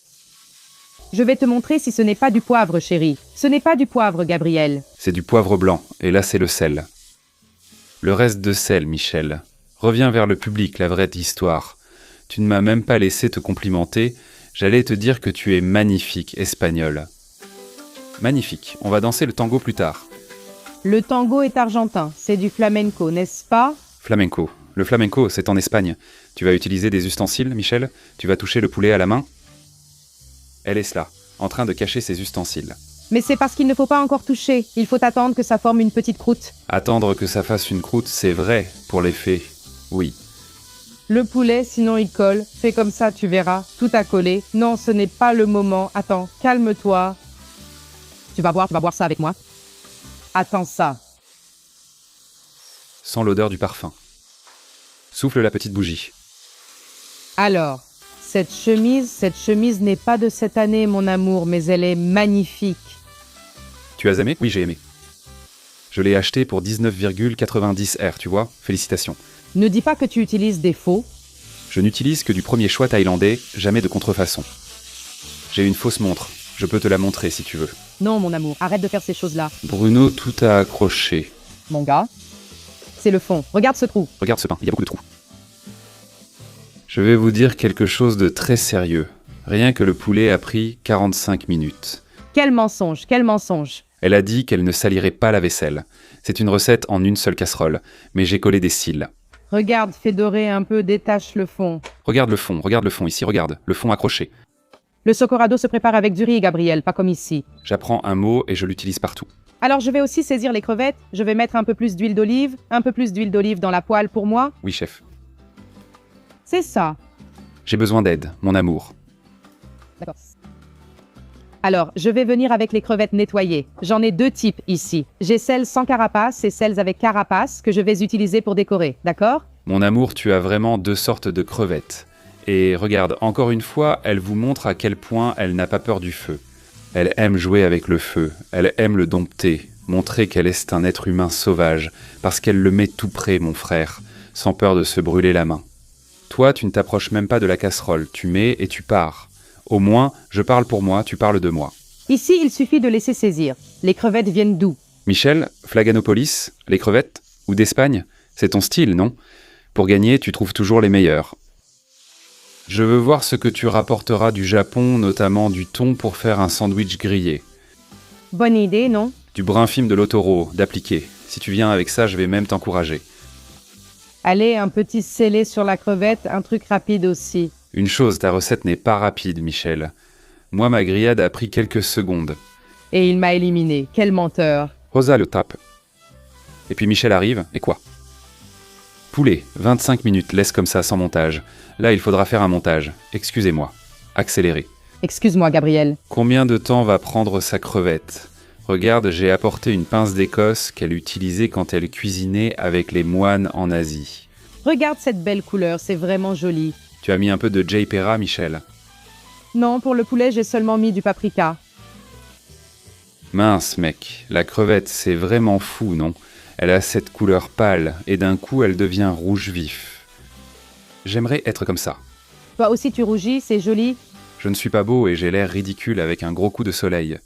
Je vais te montrer si ce n'est pas du poivre, chérie. Ce n'est pas du poivre, Gabriel. C'est du poivre blanc, et là c'est le sel. Le reste de sel, Michel. Reviens vers le public, la vraie histoire. Tu ne m'as même pas laissé te complimenter. J'allais te dire que tu es magnifique, espagnole. Magnifique. On va danser le tango plus tard. Le tango est argentin. C'est du flamenco, n'est-ce pas? Flamenco. Le flamenco, c'est en Espagne. Tu vas utiliser des ustensiles, Michel? Tu vas toucher le poulet à la main? Elle est là, en train de cacher ses ustensiles. Mais c'est parce qu'il ne faut pas encore toucher. Il faut attendre que ça forme une petite croûte. Attendre que ça fasse une croûte, c'est vrai, pour les fées. Oui. Le poulet, sinon il colle. Fais comme ça, tu verras. Tout a collé. Non, ce n'est pas le moment. Attends, calme-toi. Tu vas boire ça avec moi. Attends ça. Sens l'odeur du parfum. Souffle la petite bougie. Alors, cette chemise n'est pas de cette année, mon amour, mais elle est magnifique. Tu as aimé? Oui, j'ai aimé. Je l'ai acheté pour 19,90 R, tu vois? Félicitations. Ne dis pas que tu utilises des faux. Je n'utilise que du premier choix thaïlandais, jamais de contrefaçon. J'ai une fausse montre. Je peux te la montrer si tu veux. Non, mon amour, arrête de faire ces choses-là. Bruno, tout a accroché. Mon gars, c'est le fond. Regarde ce trou. Regarde ce pain, il y a beaucoup de trous. Je vais vous dire quelque chose de très sérieux. Rien que le poulet a pris 45 minutes. Quel mensonge, quel mensonge. Elle a dit qu'elle ne salirait pas la vaisselle. C'est une recette en une seule casserole, mais j'ai collé des cils. Regarde, fais dorer un peu, détache le fond. Regarde le fond, ici, regarde, le fond accroché. Le socorado se prépare avec du riz, Gabriel, pas comme ici. J'apprends un mot et je l'utilise partout. Alors je vais aussi saisir les crevettes, je vais mettre un peu plus d'huile d'olive, dans la poêle pour moi. Oui, chef. C'est ça. J'ai besoin d'aide, mon amour. D'accord. Alors, je vais venir avec les crevettes nettoyées. J'en ai deux types ici. J'ai celles sans carapace et celles avec carapace que je vais utiliser pour décorer, d'accord? Mon amour, tu as vraiment deux sortes de crevettes. Et regarde, encore une fois, elle vous montre à quel point elle n'a pas peur du feu. Elle aime jouer avec le feu, elle aime le dompter, montrer qu'elle est un être humain sauvage, parce qu'elle le met tout près, mon frère, sans peur de se brûler la main. Toi, tu ne t'approches même pas de la casserole, tu mets et tu pars. Au moins, je parle pour moi, tu parles de moi. Ici, il suffit de laisser saisir. Les crevettes viennent d'où? Michel, Flaganopolis, les crevettes? Ou d'Espagne? C'est ton style, non? Pour gagner, tu trouves toujours les meilleurs. Je veux voir ce que tu rapporteras du Japon, notamment du thon pour faire un sandwich grillé. Bonne idée, non? Du brin film de l'Otoro, d'appliquer. Si tu viens avec ça, je vais même t'encourager. Allez, un petit scellé sur la crevette, un truc rapide aussi. Une chose, ta recette n'est pas rapide, Michel. Moi, ma grillade a pris quelques secondes. Et il m'a éliminé. Quel menteur. Rosa le tape. Et puis Michel arrive, et quoi? Poulet, 25 minutes, laisse comme ça, sans montage. Là, il faudra faire un montage. Excusez-moi. Accéléré. Excuse-moi, Gabriel. Combien de temps va prendre sa crevette? Regarde, j'ai apporté une pince d'Écosse qu'elle utilisait quand elle cuisinait avec les moines en Asie. Regarde cette belle couleur, c'est vraiment joli. Tu as mis un peu de J. Pera, Michel? Non, pour le poulet, j'ai seulement mis du paprika. Mince, mec, la crevette, c'est vraiment fou, non? Elle a cette couleur pâle, et d'un coup, elle devient rouge vif. J'aimerais être comme ça. Toi aussi, tu rougis, c'est joli. Je ne suis pas beau et j'ai l'air ridicule avec un gros coup de soleil.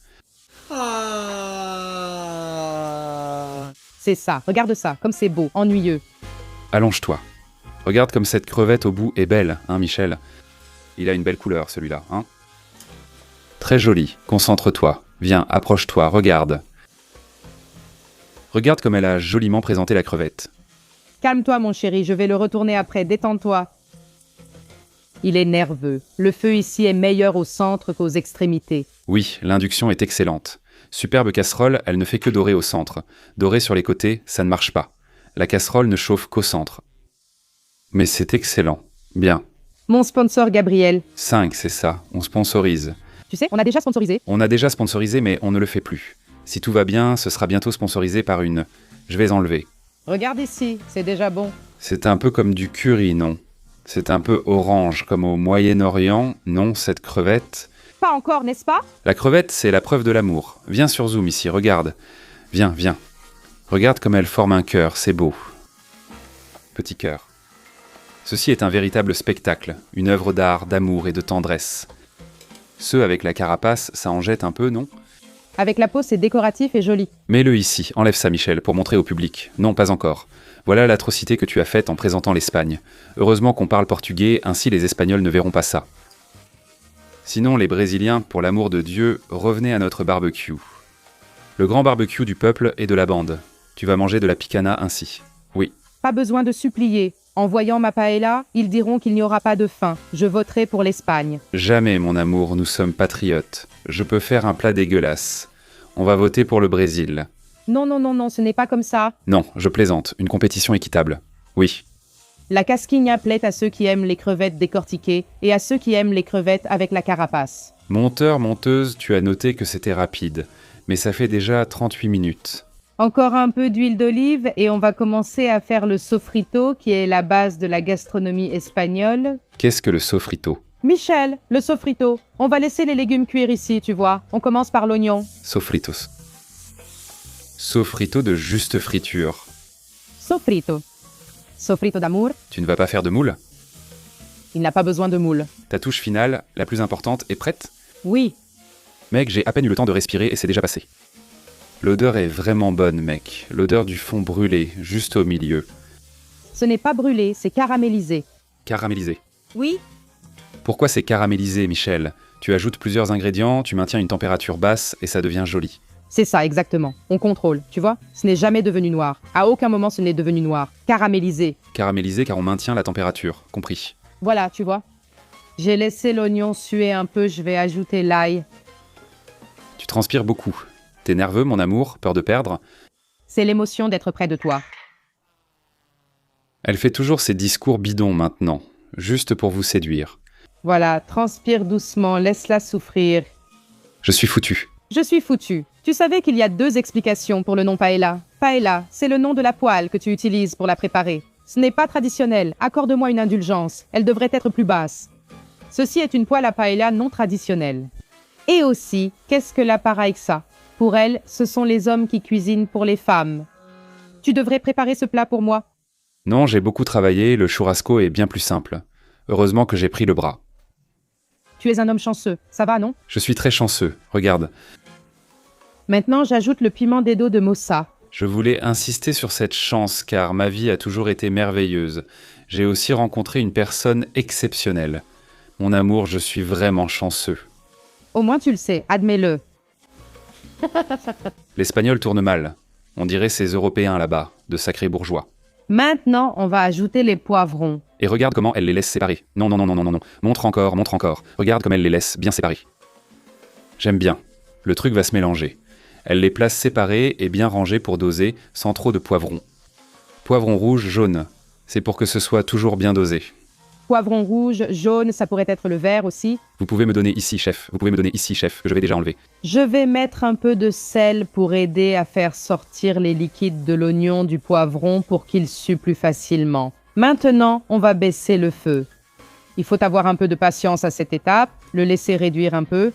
C'est ça, regarde ça, comme c'est beau, ennuyeux. Allonge-toi. Regarde comme cette crevette au bout est belle, hein, Michel? Il a une belle couleur, celui-là, hein? Très joli, concentre-toi. Viens, approche-toi, regarde. Regarde comme elle a joliment présenté la crevette. Calme-toi, mon chéri, je vais le retourner après, détends-toi. Il est nerveux. Le feu ici est meilleur au centre qu'aux extrémités. Oui, l'induction est excellente. Superbe casserole, elle ne fait que dorer au centre. Dorer sur les côtés, ça ne marche pas. La casserole ne chauffe qu'au centre. Mais c'est excellent. Bien. Mon sponsor Gabriel. 5, c'est ça. On sponsorise. Tu sais, on a déjà sponsorisé. On a déjà sponsorisé, mais on ne le fait plus. Si tout va bien, ce sera bientôt sponsorisé par une... Je vais enlever. Regarde ici, c'est déjà bon. C'est un peu comme du curry, non? C'est un peu orange, comme au Moyen-Orient, non, cette crevette? Pas encore, n'est-ce pas? La crevette, c'est la preuve de l'amour. Viens sur Zoom ici, regarde. Viens, viens. Regarde comme elle forme un cœur, c'est beau. Petit cœur. Ceci est un véritable spectacle, une œuvre d'art, d'amour et de tendresse. Ceux avec la carapace, ça en jette un peu, non? Avec la peau, c'est décoratif et joli. Mets-le ici, enlève ça Michel, pour montrer au public. Non, pas encore. Voilà l'atrocité que tu as faite en présentant l'Espagne. Heureusement qu'on parle portugais, ainsi les Espagnols ne verront pas ça. Sinon, les Brésiliens, pour l'amour de Dieu, revenez à notre barbecue. Le grand barbecue du peuple et de la bande. Tu vas manger de la picana ainsi. Oui. Pas besoin de supplier. En voyant ma paella, ils diront qu'il n'y aura pas de faim. Je voterai pour l'Espagne. Jamais, mon amour, nous sommes patriotes. Je peux faire un plat dégueulasse. On va voter pour le Brésil. Non, non, non, non, ce n'est pas comme ça. Non, je plaisante. Une compétition équitable. Oui. La casquinha plaît à ceux qui aiment les crevettes décortiquées et à ceux qui aiment les crevettes avec la carapace. Monteur, monteuse, tu as noté que c'était rapide. Mais ça fait déjà 38 minutes. Encore un peu d'huile d'olive et on va commencer à faire le sofrito qui est la base de la gastronomie espagnole. Qu'est-ce que le sofrito? Michel, le sofrito. On va laisser les légumes cuire ici, tu vois. On commence par l'oignon. Sofritos. Sofrito de juste friture. Sofrito. Sofrito d'amour. Tu ne vas pas faire de moule? Il n'a pas besoin de moule. Ta touche finale, la plus importante, est prête? Oui. Mec, j'ai à peine eu le temps de respirer et c'est déjà passé. L'odeur est vraiment bonne, mec. L'odeur du fond brûlé, juste au milieu. Ce n'est pas brûlé, c'est caramélisé. Caramélisé. Oui. Pourquoi c'est caramélisé, Michel? Tu ajoutes plusieurs ingrédients, tu maintiens une température basse et ça devient joli. C'est ça, exactement. On contrôle, tu vois. Ce n'est jamais devenu noir. À aucun moment ce n'est devenu noir. Caramélisé. Caramélisé car on maintient la température, compris. Voilà, tu vois. J'ai laissé l'oignon suer un peu, je vais ajouter l'ail. Tu transpires beaucoup. T'es nerveux, mon amour? Peur de perdre? C'est l'émotion d'être près de toi. Elle fait toujours ses discours bidons maintenant, juste pour vous séduire. Voilà, transpire doucement, laisse-la souffrir. Je suis foutu. Je suis foutu. Tu savais qu'il y a 2 explications pour le nom paella. Paella, c'est le nom de la poêle que tu utilises pour la préparer. Ce n'est pas traditionnel. Accorde-moi une indulgence. Elle devrait être plus basse. Ceci est une poêle à paella non traditionnelle. Et aussi, qu'est-ce que la pareilla? Pour elle, ce sont les hommes qui cuisinent pour les femmes. Tu devrais préparer ce plat pour moi. Non, j'ai beaucoup travaillé, le churrasco est bien plus simple. Heureusement que j'ai pris le bras. Tu es un homme chanceux. Ça va, non? Je suis très chanceux, regarde. Maintenant, j'ajoute le piment dedo de Mossa. Je voulais insister sur cette chance car ma vie a toujours été merveilleuse. J'ai aussi rencontré une personne exceptionnelle. Mon amour, je suis vraiment chanceux. Au moins tu le sais, admets-le. L'espagnol tourne mal. On dirait ces Européens là-bas, de sacrés bourgeois. Maintenant, on va ajouter les poivrons. Et regarde comment elle les laisse séparer. Non, non, non, non, non, non, non. Montre encore, montre encore. Regarde comme elle les laisse bien séparés. J'aime bien. Le truc va se mélanger. Elle les place séparés et bien rangés pour doser, sans trop de poivrons. Poivron rouge, jaune. C'est pour que ce soit toujours bien dosé. Poivron rouge, jaune, ça pourrait être le vert aussi. Vous pouvez me donner ici, chef. Vous pouvez me donner ici, chef, que je vais déjà enlever. Je vais mettre un peu de sel pour aider à faire sortir les liquides de l'oignon du poivron pour qu'il sue plus facilement. Maintenant, on va baisser le feu. Il faut avoir un peu de patience à cette étape, le laisser réduire un peu.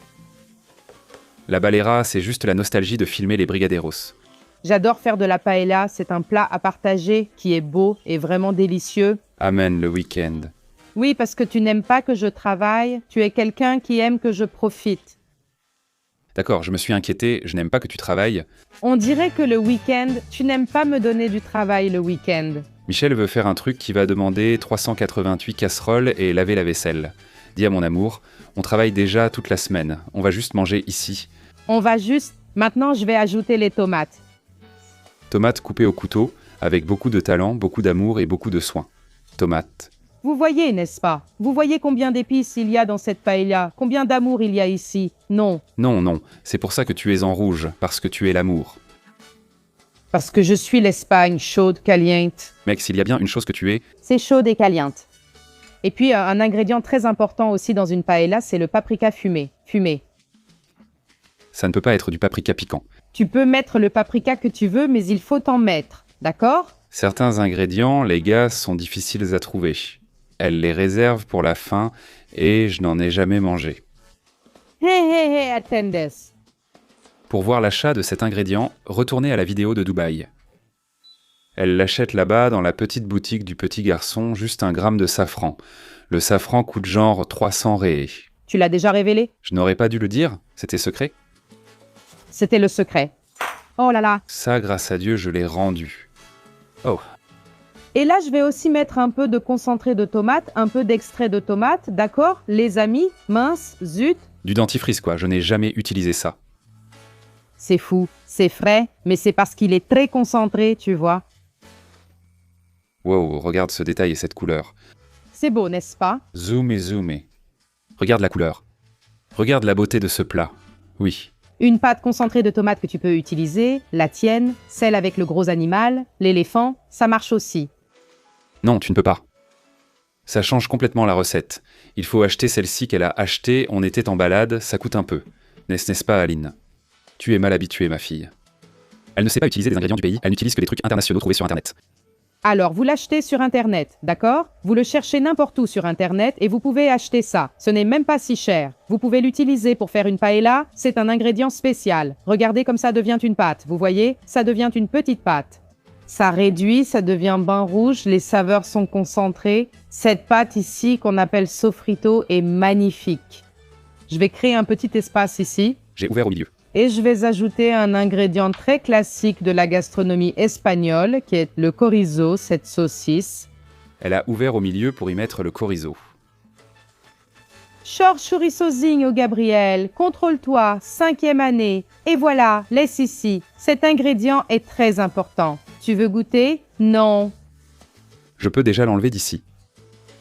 La balera, c'est juste la nostalgie de filmer les brigadeiros. J'adore faire de la paella, c'est un plat à partager qui est beau et vraiment délicieux. Amen le week-end. Oui, parce que tu n'aimes pas que je travaille, tu es quelqu'un qui aime que je profite. D'accord, je me suis inquiété, je n'aime pas que tu travailles. On dirait que le week-end, tu n'aimes pas me donner du travail le week-end. Michel veut faire un truc qui va demander 388 casseroles et laver la vaisselle. Dis à mon amour, on travaille déjà toute la semaine, on va juste manger ici. On va juste... Maintenant, je vais ajouter les tomates. Tomates coupées au couteau, avec beaucoup de talent, beaucoup d'amour et beaucoup de soin. Tomates. Vous voyez, n'est-ce pas? Vous voyez combien d'épices il y a dans cette paella? Combien d'amour il y a ici? Non. Non, non, c'est pour ça que tu es en rouge, parce que tu es l'amour. Parce que je suis l'Espagne, chaude, caliente. Mec, s'il y a bien une chose que tu es, C'est chaude et caliente. Et puis, un ingrédient très important aussi dans une paella, c'est le paprika fumé. Fumé. ça ne peut pas être du paprika piquant. Tu peux mettre le paprika que tu veux, mais il faut en mettre. D'accord? Certains ingrédients, les gars, sont difficiles à trouver. Elle les réserve pour la fin et je n'en ai jamais mangé. Hé, attendes. Pour voir l'achat de cet ingrédient, retournez à la vidéo de Dubaï. Elle l'achète là-bas dans la petite boutique du petit garçon, juste 1 gramme de safran. Le safran coûte genre 300 réés. Tu l'as déjà révélé? Je n'aurais pas dû le dire, c'était secret. C'était le secret. Oh là là. Ça, grâce à Dieu, je l'ai rendu. Oh, Et là, je vais aussi mettre un peu de concentré de tomate, un peu d'extrait de tomate, d'accord? Les amis, mince, zut. du dentifrice quoi, je n'ai jamais utilisé ça. C'est fou, c'est frais, mais c'est parce qu'il est très concentré, tu vois. Wow, regarde ce détail et cette couleur. C'est beau, n'est-ce pas? Zoomé. Regarde la couleur. Regarde la beauté de ce plat. Oui. Une pâte concentrée de tomate que tu peux utiliser, la tienne, celle avec le gros animal, l'éléphant, ça marche aussi. Non, tu ne peux pas. Ça change complètement la recette. Il faut acheter celle-ci qu'elle a achetée, on était en balade, ça coûte un peu. N'est-ce pas, Aline? Tu es mal habituée, ma fille. Elle ne sait pas utiliser des ingrédients du pays, elle n'utilise que des trucs internationaux trouvés sur Internet. Alors, vous l'achetez sur Internet, d'accord? Vous le cherchez n'importe où sur Internet et vous pouvez acheter ça. Ce n'est même pas si cher. Vous pouvez l'utiliser pour faire une paella, c'est un ingrédient spécial. Regardez comme ça devient une pâte, vous voyez? Ça devient une petite pâte. Ça réduit, ça devient bain rouge, les saveurs sont concentrées. Cette pâte ici, qu'on appelle sofrito, est magnifique. Je vais créer un petit espace ici. J'ai ouvert au milieu. Et je vais ajouter un ingrédient très classique de la gastronomie espagnole, qui est le chorizo, cette saucisse. Elle a ouvert au milieu pour y mettre le chorizo. Short chorizo-zing au Gabriel, contrôle-toi, 5e année. Et voilà, laisse ici. Cet ingrédient est très important. Tu veux goûter? Non. Je peux déjà l'enlever d'ici.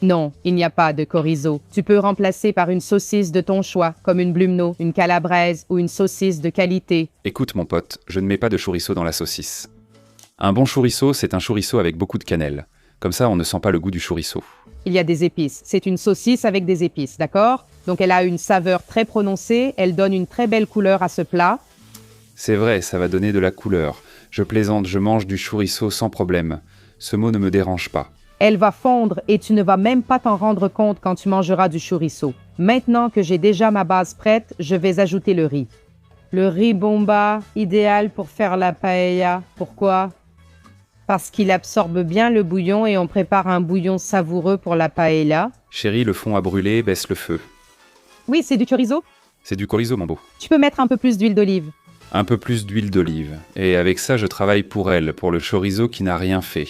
Non, il n'y a pas de chorizo. Tu peux remplacer par une saucisse de ton choix, comme une blumno, une calabraise ou une saucisse de qualité. Écoute mon pote, je ne mets pas de chorizo dans la saucisse. Un bon chorizo, c'est un chorizo avec beaucoup de cannelle. Comme ça, on ne sent pas le goût du chorizo. Il y a des épices. C'est une saucisse avec des épices, d'accord? Donc elle a une saveur très prononcée, elle donne une très belle couleur à ce plat. C'est vrai, ça va donner de la couleur. Je plaisante, je mange du chorizo sans problème. Ce mot ne me dérange pas. Elle va fondre et tu ne vas même pas t'en rendre compte quand tu mangeras du chorizo. Maintenant que j'ai déjà ma base prête, je vais ajouter le riz. Le riz bomba, idéal pour faire la paella. Pourquoi? Parce qu'il absorbe bien le bouillon et on prépare un bouillon savoureux pour la paella. Chérie, le fond a brûlé, baisse le feu. Oui, c'est du chorizo. C'est du chorizo, mon beau. Tu peux mettre un peu plus d'huile d'olive. Un peu plus d'huile d'olive. Et avec ça, je travaille pour elle, pour le chorizo qui n'a rien fait.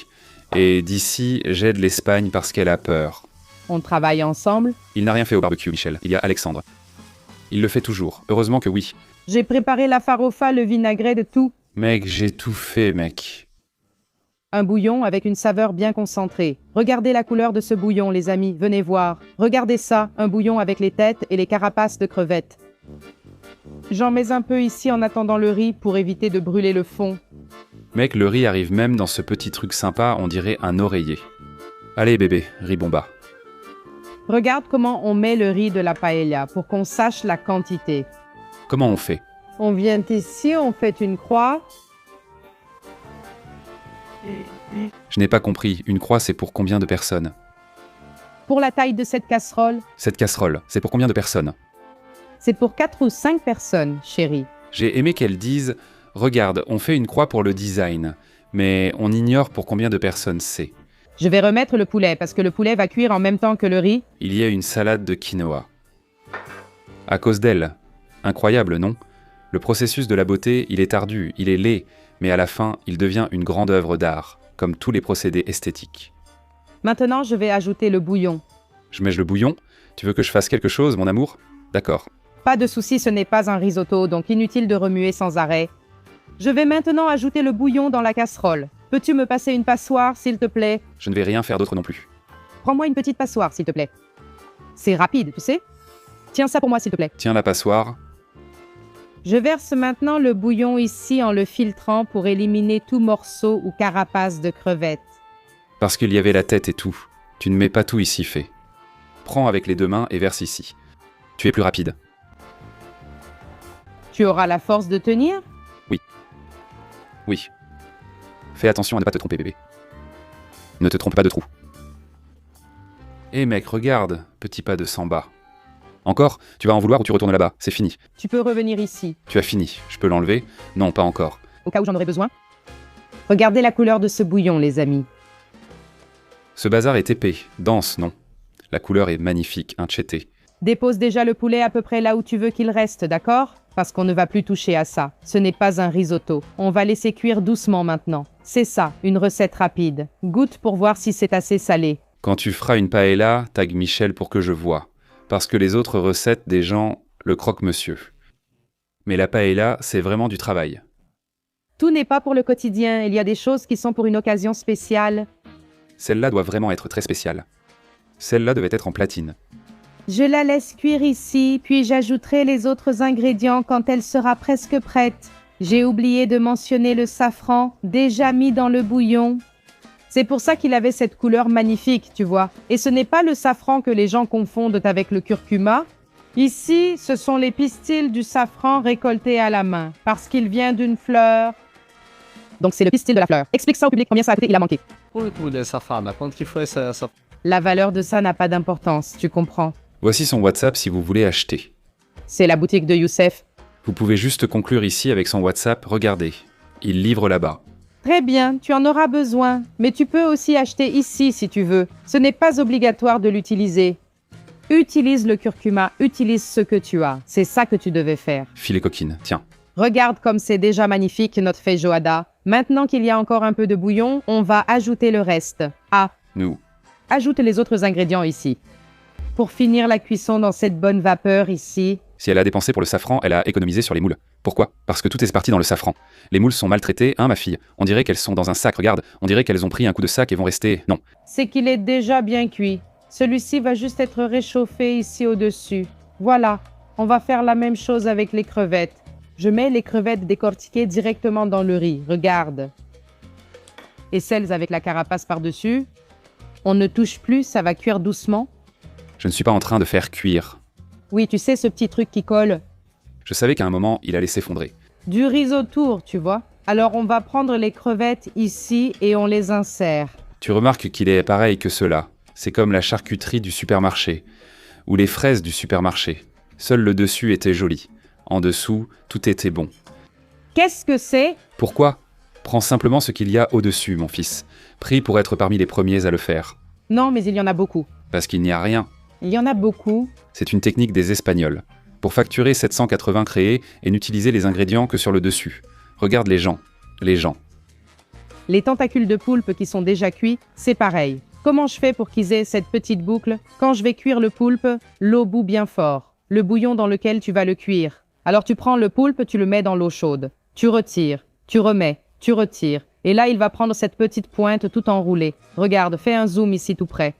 Et d'ici, j'aide l'Espagne parce qu'elle a peur. On travaille ensemble. Il n'a rien fait au barbecue, Michel. Il y a Alexandre. Il le fait toujours. Heureusement que oui. J'ai préparé la farofa, le vinaigrette, de tout. Mec, j'ai tout fait, mec. Un bouillon avec une saveur bien concentrée. Regardez la couleur de ce bouillon, les amis. Venez voir. Regardez ça, un bouillon avec les têtes et les carapaces de crevettes. J'en mets un peu ici en attendant le riz pour éviter de brûler le fond. Mec, le riz arrive même dans ce petit truc sympa, on dirait un oreiller. Allez bébé, riz bomba. Regarde comment on met le riz de la paella pour qu'on sache la quantité. Comment on fait? On vient ici, on fait une croix. Je n'ai pas compris, une croix c'est pour combien de personnes? Pour la taille de cette casserole, Cette casserole, c'est pour combien de personnes? c'est pour 4 ou 5 personnes, chérie. J'ai aimé qu'elle dise « Regarde, on fait une croix pour le design, mais on ignore pour combien de personnes c'est. Je vais remettre le poulet parce que le poulet va cuire en même temps que le riz. Il y a une salade de quinoa. À cause d'elle. Incroyable, non? Le processus de la beauté, il est ardu, il est laid, mais à la fin, il devient une grande œuvre d'art, comme tous les procédés esthétiques. Maintenant, je vais ajouter le bouillon. Je mets le bouillon? Tu veux que je fasse quelque chose, mon amour? D'accord. Pas de souci, ce n'est pas un risotto, donc inutile de remuer sans arrêt. Je vais maintenant ajouter le bouillon dans la casserole. Peux-tu me passer une passoire, s'il te plaît? Je ne vais rien faire d'autre non plus. Prends-moi une petite passoire, s'il te plaît. C'est rapide, tu sais? Tiens ça pour moi, s'il te plaît. Tiens la passoire. Je verse maintenant le bouillon ici en le filtrant pour éliminer tout morceau ou carapace de crevette. Parce qu'il y avait la tête et tout. Tu ne mets pas tout ici, fée. Prends avec les 2 mains et verse ici. Tu es plus rapide. Tu auras la force de tenir? Oui. Fais attention à ne pas te tromper, bébé. Ne te trompe pas de trou. Eh mec, regarde, petit pas de Samba. Encore? Tu vas en vouloir ou tu retournes là-bas? C'est fini. Tu peux revenir ici, Tu as fini. Je peux l'enlever? Non, pas encore. au cas où j'en aurais besoin. Regardez la couleur de ce bouillon, les amis. Ce bazar est épais, dense, non? La couleur est magnifique, un tchété. Dépose déjà le poulet à peu près là où tu veux qu'il reste, d'accord? Parce qu'on ne va plus toucher à ça. Ce n'est pas un risotto. On va laisser cuire doucement maintenant. C'est ça, une recette rapide. Goûte pour voir si c'est assez salé. Quand tu feras une paella, tag Michel pour que je voie. Parce que les autres recettes des gens le croque-monsieur. Mais la paella, c'est vraiment du travail. Tout n'est pas pour le quotidien, il y a des choses qui sont pour une occasion spéciale. Celle-là doit vraiment être très spéciale. Celle-là devait être en platine. Je la laisse cuire ici, puis j'ajouterai les autres ingrédients quand elle sera presque prête. J'ai oublié de mentionner le safran, déjà mis dans le bouillon. C'est pour ça qu'il avait cette couleur magnifique, tu vois. Et ce n'est pas le safran que les gens confondent avec le curcuma. Ici, ce sont les pistils du safran récoltés à la main, parce qu'il vient d'une fleur. Donc c'est le pistil de la fleur. Explique ça au public, combien ça a coûté, il a manqué. Quanto dessa fama? Quanto que foi essa... La valeur de ça n'a pas d'importance, tu comprends. Voici son WhatsApp si vous voulez acheter. C'est la boutique de Youssef. Vous pouvez juste conclure ici avec son WhatsApp, regardez. Il livre là-bas. Très bien, tu en auras besoin, mais tu peux aussi acheter ici si tu veux. Ce n'est pas obligatoire de l'utiliser. Utilise le curcuma, utilise ce que tu as. C'est ça que tu devais faire. Filet coquine, tiens. Regarde comme c'est déjà magnifique notre feijoada. Maintenant qu'il y a encore un peu de bouillon, on va ajouter le reste. Ah, Nous. ajoute les autres ingrédients ici. Pour finir la cuisson dans cette bonne vapeur ici, Si elle a dépensé pour le safran, elle a économisé sur les moules. Pourquoi? Parce que tout est parti dans le safran. Les moules sont maltraitées, hein ma fille? On dirait qu'elles sont dans un sac, regarde. On dirait qu'elles ont pris un coup de sac et vont rester... Non. c'est qu'il est déjà bien cuit. Celui-ci va juste être réchauffé ici au-dessus. Voilà, on va faire la même chose avec les crevettes. Je mets les crevettes décortiquées directement dans le riz, regarde. Et celles avec la carapace par-dessus, on ne touche plus, ça va cuire doucement. Je ne suis pas en train de faire cuire. Oui, tu sais ce petit truc qui colle? Je savais qu'à un moment, il allait s'effondrer. Du riz autour, tu vois. Alors on va prendre les crevettes ici et on les insère. Tu remarques qu'il est pareil que cela. C'est comme la charcuterie du supermarché. Ou les fraises du supermarché. Seul le dessus était joli. En dessous, tout était bon. Qu'est-ce que c'est? Pourquoi? Prends simplement ce qu'il y a au-dessus, mon fils. Prie pour être parmi les premiers à le faire. Non, mais il y en a beaucoup. Parce qu'il n'y a rien. Il y en a beaucoup. C'est une technique des Espagnols. Pour facturer 780 créés et n'utiliser les ingrédients que sur le dessus. Regarde les gens. Les gens. Les tentacules de poulpe qui sont déjà cuits, c'est pareil. Comment je fais pour qu'ils aient cette petite boucle? Quand je vais cuire le poulpe, l'eau bout bien fort. Le bouillon dans lequel tu vas le cuire. Alors tu prends le poulpe, tu le mets dans l'eau chaude. Tu retires, tu remets, tu retires. Et là, il va prendre cette petite pointe tout enroulée. Regarde, fais un zoom ici tout près.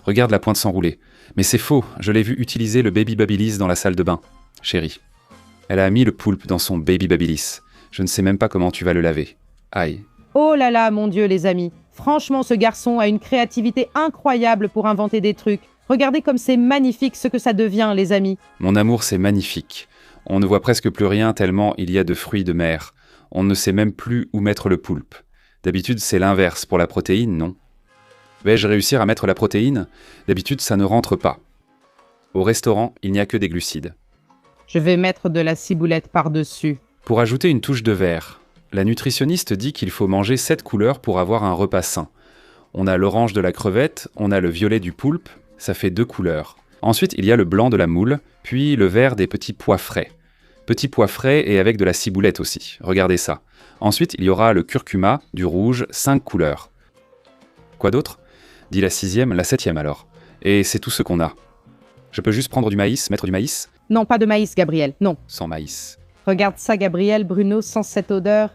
Regarde la pointe s'enrouler. Mais c'est faux, je l'ai vu utiliser le Baby Babyliss dans la salle de bain. Chérie. Elle a mis le poulpe dans son Baby Babyliss. Je ne sais même pas comment tu vas le laver. Aïe. Oh là là, mon Dieu, les amis. Franchement, ce garçon a une créativité incroyable pour inventer des trucs. Regardez comme c'est magnifique ce que ça devient, les amis. Mon amour, c'est magnifique. On ne voit presque plus rien tellement il y a de fruits de mer. On ne sait même plus où mettre le poulpe. D'habitude, c'est l'inverse pour la protéine, non? Vais-je réussir à mettre la protéine? D'habitude, ça ne rentre pas. Au restaurant, il n'y a que des glucides. Je vais mettre de la ciboulette par-dessus. Pour ajouter une touche de vert, la nutritionniste dit qu'il faut manger 7 couleurs pour avoir un repas sain. On a l'orange de la crevette, on a le violet du poulpe, ça fait 2 couleurs. Ensuite, il y a le blanc de la moule, puis le vert des petits pois frais. Petits pois frais et avec de la ciboulette aussi, regardez ça. Ensuite, il y aura le curcuma, du rouge, 5 couleurs. Quoi d'autre? Dit la 6e, la 7e alors. Et c'est tout ce qu'on a. Je peux juste prendre du maïs, mettre du maïs? Non, pas de maïs, Gabriel, non. Sans maïs. Regarde ça, Gabriel, Bruno, sans cette odeur.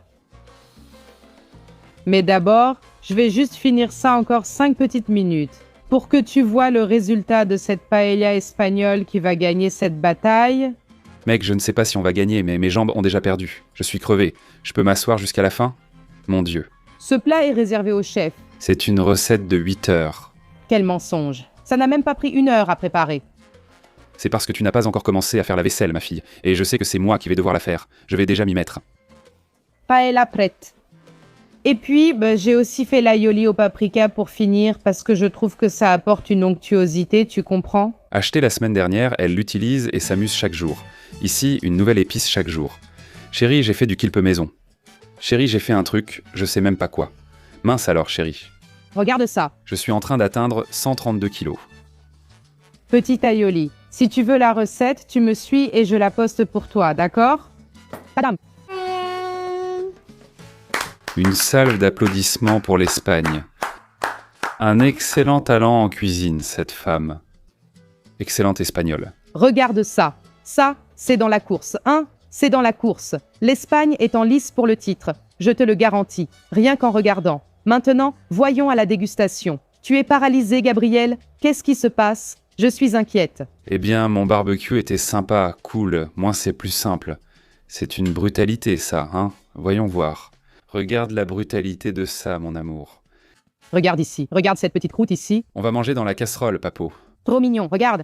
Mais d'abord, je vais juste finir ça encore 5 petites minutes. Pour que tu vois le résultat de cette paella espagnole qui va gagner cette bataille. Mec, je ne sais pas si on va gagner, mais mes jambes ont déjà perdu. Je suis crevé. Je peux m'asseoir jusqu'à la fin? Mon Dieu. Ce plat est réservé au chef. C'est une recette de 8 heures. Quel mensonge. Ça n'a même pas pris 1 heure à préparer. C'est parce que tu n'as pas encore commencé à faire la vaisselle, ma fille. Et je sais que c'est moi qui vais devoir la faire. Je vais déjà m'y mettre. Paella prête. Et puis, j'ai aussi fait l'aioli au paprika pour finir parce que je trouve que ça apporte une onctuosité, tu comprends? Achetée la semaine dernière, elle l'utilise et s'amuse chaque jour. Ici, une nouvelle épice chaque jour. Chérie, j'ai fait du kilpe maison. Chérie, j'ai fait un truc, je sais même pas quoi. Mince alors, chérie. Regarde ça. Je suis en train d'atteindre 132 kilos. Petit aioli. Si tu veux la recette, tu me suis et je la poste pour toi, d'accord? Madame. Une salve d'applaudissements pour l'Espagne. Un excellent talent en cuisine, cette femme. Excellente espagnole. Regarde ça. Ça, c'est dans la course. Hein? C'est dans la course. L'Espagne est en lice pour le titre. Je te le garantis. Rien qu'en regardant. Maintenant, voyons à la dégustation. Tu es paralysé, Gabriel. Qu'est-ce qui se passe? Je suis inquiète. Eh bien, mon barbecue était sympa, cool. Moi, c'est plus simple. C'est une brutalité, ça, hein? Voyons voir. Regarde la brutalité de ça, mon amour. Regarde ici. Regarde cette petite croûte ici. On va manger dans la casserole, Papo. Trop mignon. Regarde.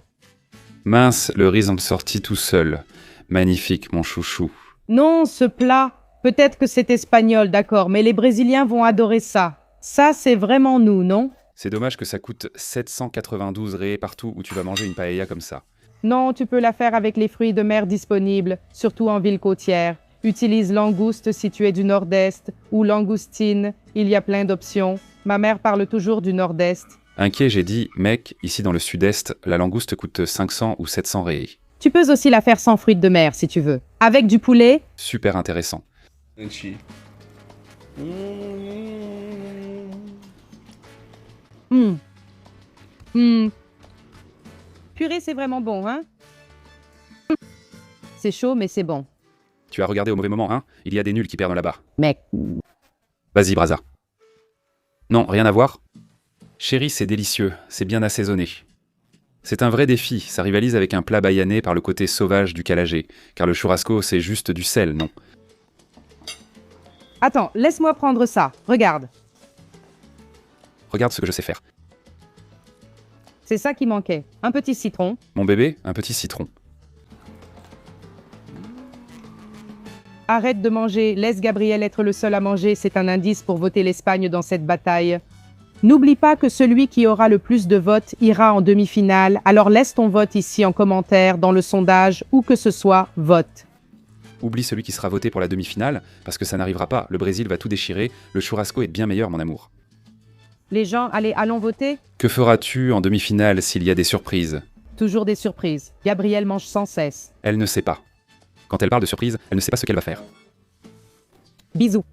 Mince, le riz en est sorti tout seul. Magnifique, mon chouchou. Non, ce plat. Peut-être que c'est espagnol, d'accord, mais les Brésiliens vont adorer ça. Ça, c'est vraiment nous, non? C'est dommage que ça coûte 792 ré partout où tu vas manger une paella comme ça. Non, tu peux la faire avec les fruits de mer disponibles, surtout en ville côtière. Utilise langouste si tu es du nord-est, ou langoustine, il y a plein d'options. Ma mère parle toujours du nord-est. Inquiet, j'ai dit, mec, ici dans le sud-est, la langouste coûte 500 ou 700 ré. Tu peux aussi la faire sans fruits de mer si tu veux. Avec du poulet. Super intéressant. Purée, c'est vraiment bon, hein? C'est chaud, mais c'est bon. Tu as regardé au mauvais moment, hein? Il y a des nuls qui perdent là-bas. Mec. Vas-y, Braza. Non, rien à voir? Chérie, c'est délicieux, c'est bien assaisonné. C'est un vrai défi, ça rivalise avec un plat baïané par le côté sauvage du calagé, car le churrasco, c'est juste du sel, non? Attends, laisse-moi prendre ça. Regarde. Regarde ce que je sais faire. C'est ça qui manquait. Un petit citron. Mon bébé, un petit citron. Arrête de manger, laisse Gabriel être le seul à manger, c'est un indice pour voter l'Espagne dans cette bataille. N'oublie pas que celui qui aura le plus de votes ira en demi-finale, alors laisse ton vote ici en commentaire, dans le sondage, où que ce soit, vote. Oublie celui qui sera voté pour la demi-finale, parce que ça n'arrivera pas, le Brésil va tout déchirer, le churrasco est bien meilleur, mon amour. Les gens, allons voter. Que feras-tu en demi-finale s'il y a des surprises? Toujours des surprises. Gabriel mange sans cesse. Elle ne sait pas. Quand elle parle de surprise, elle ne sait pas ce qu'elle va faire. Bisous.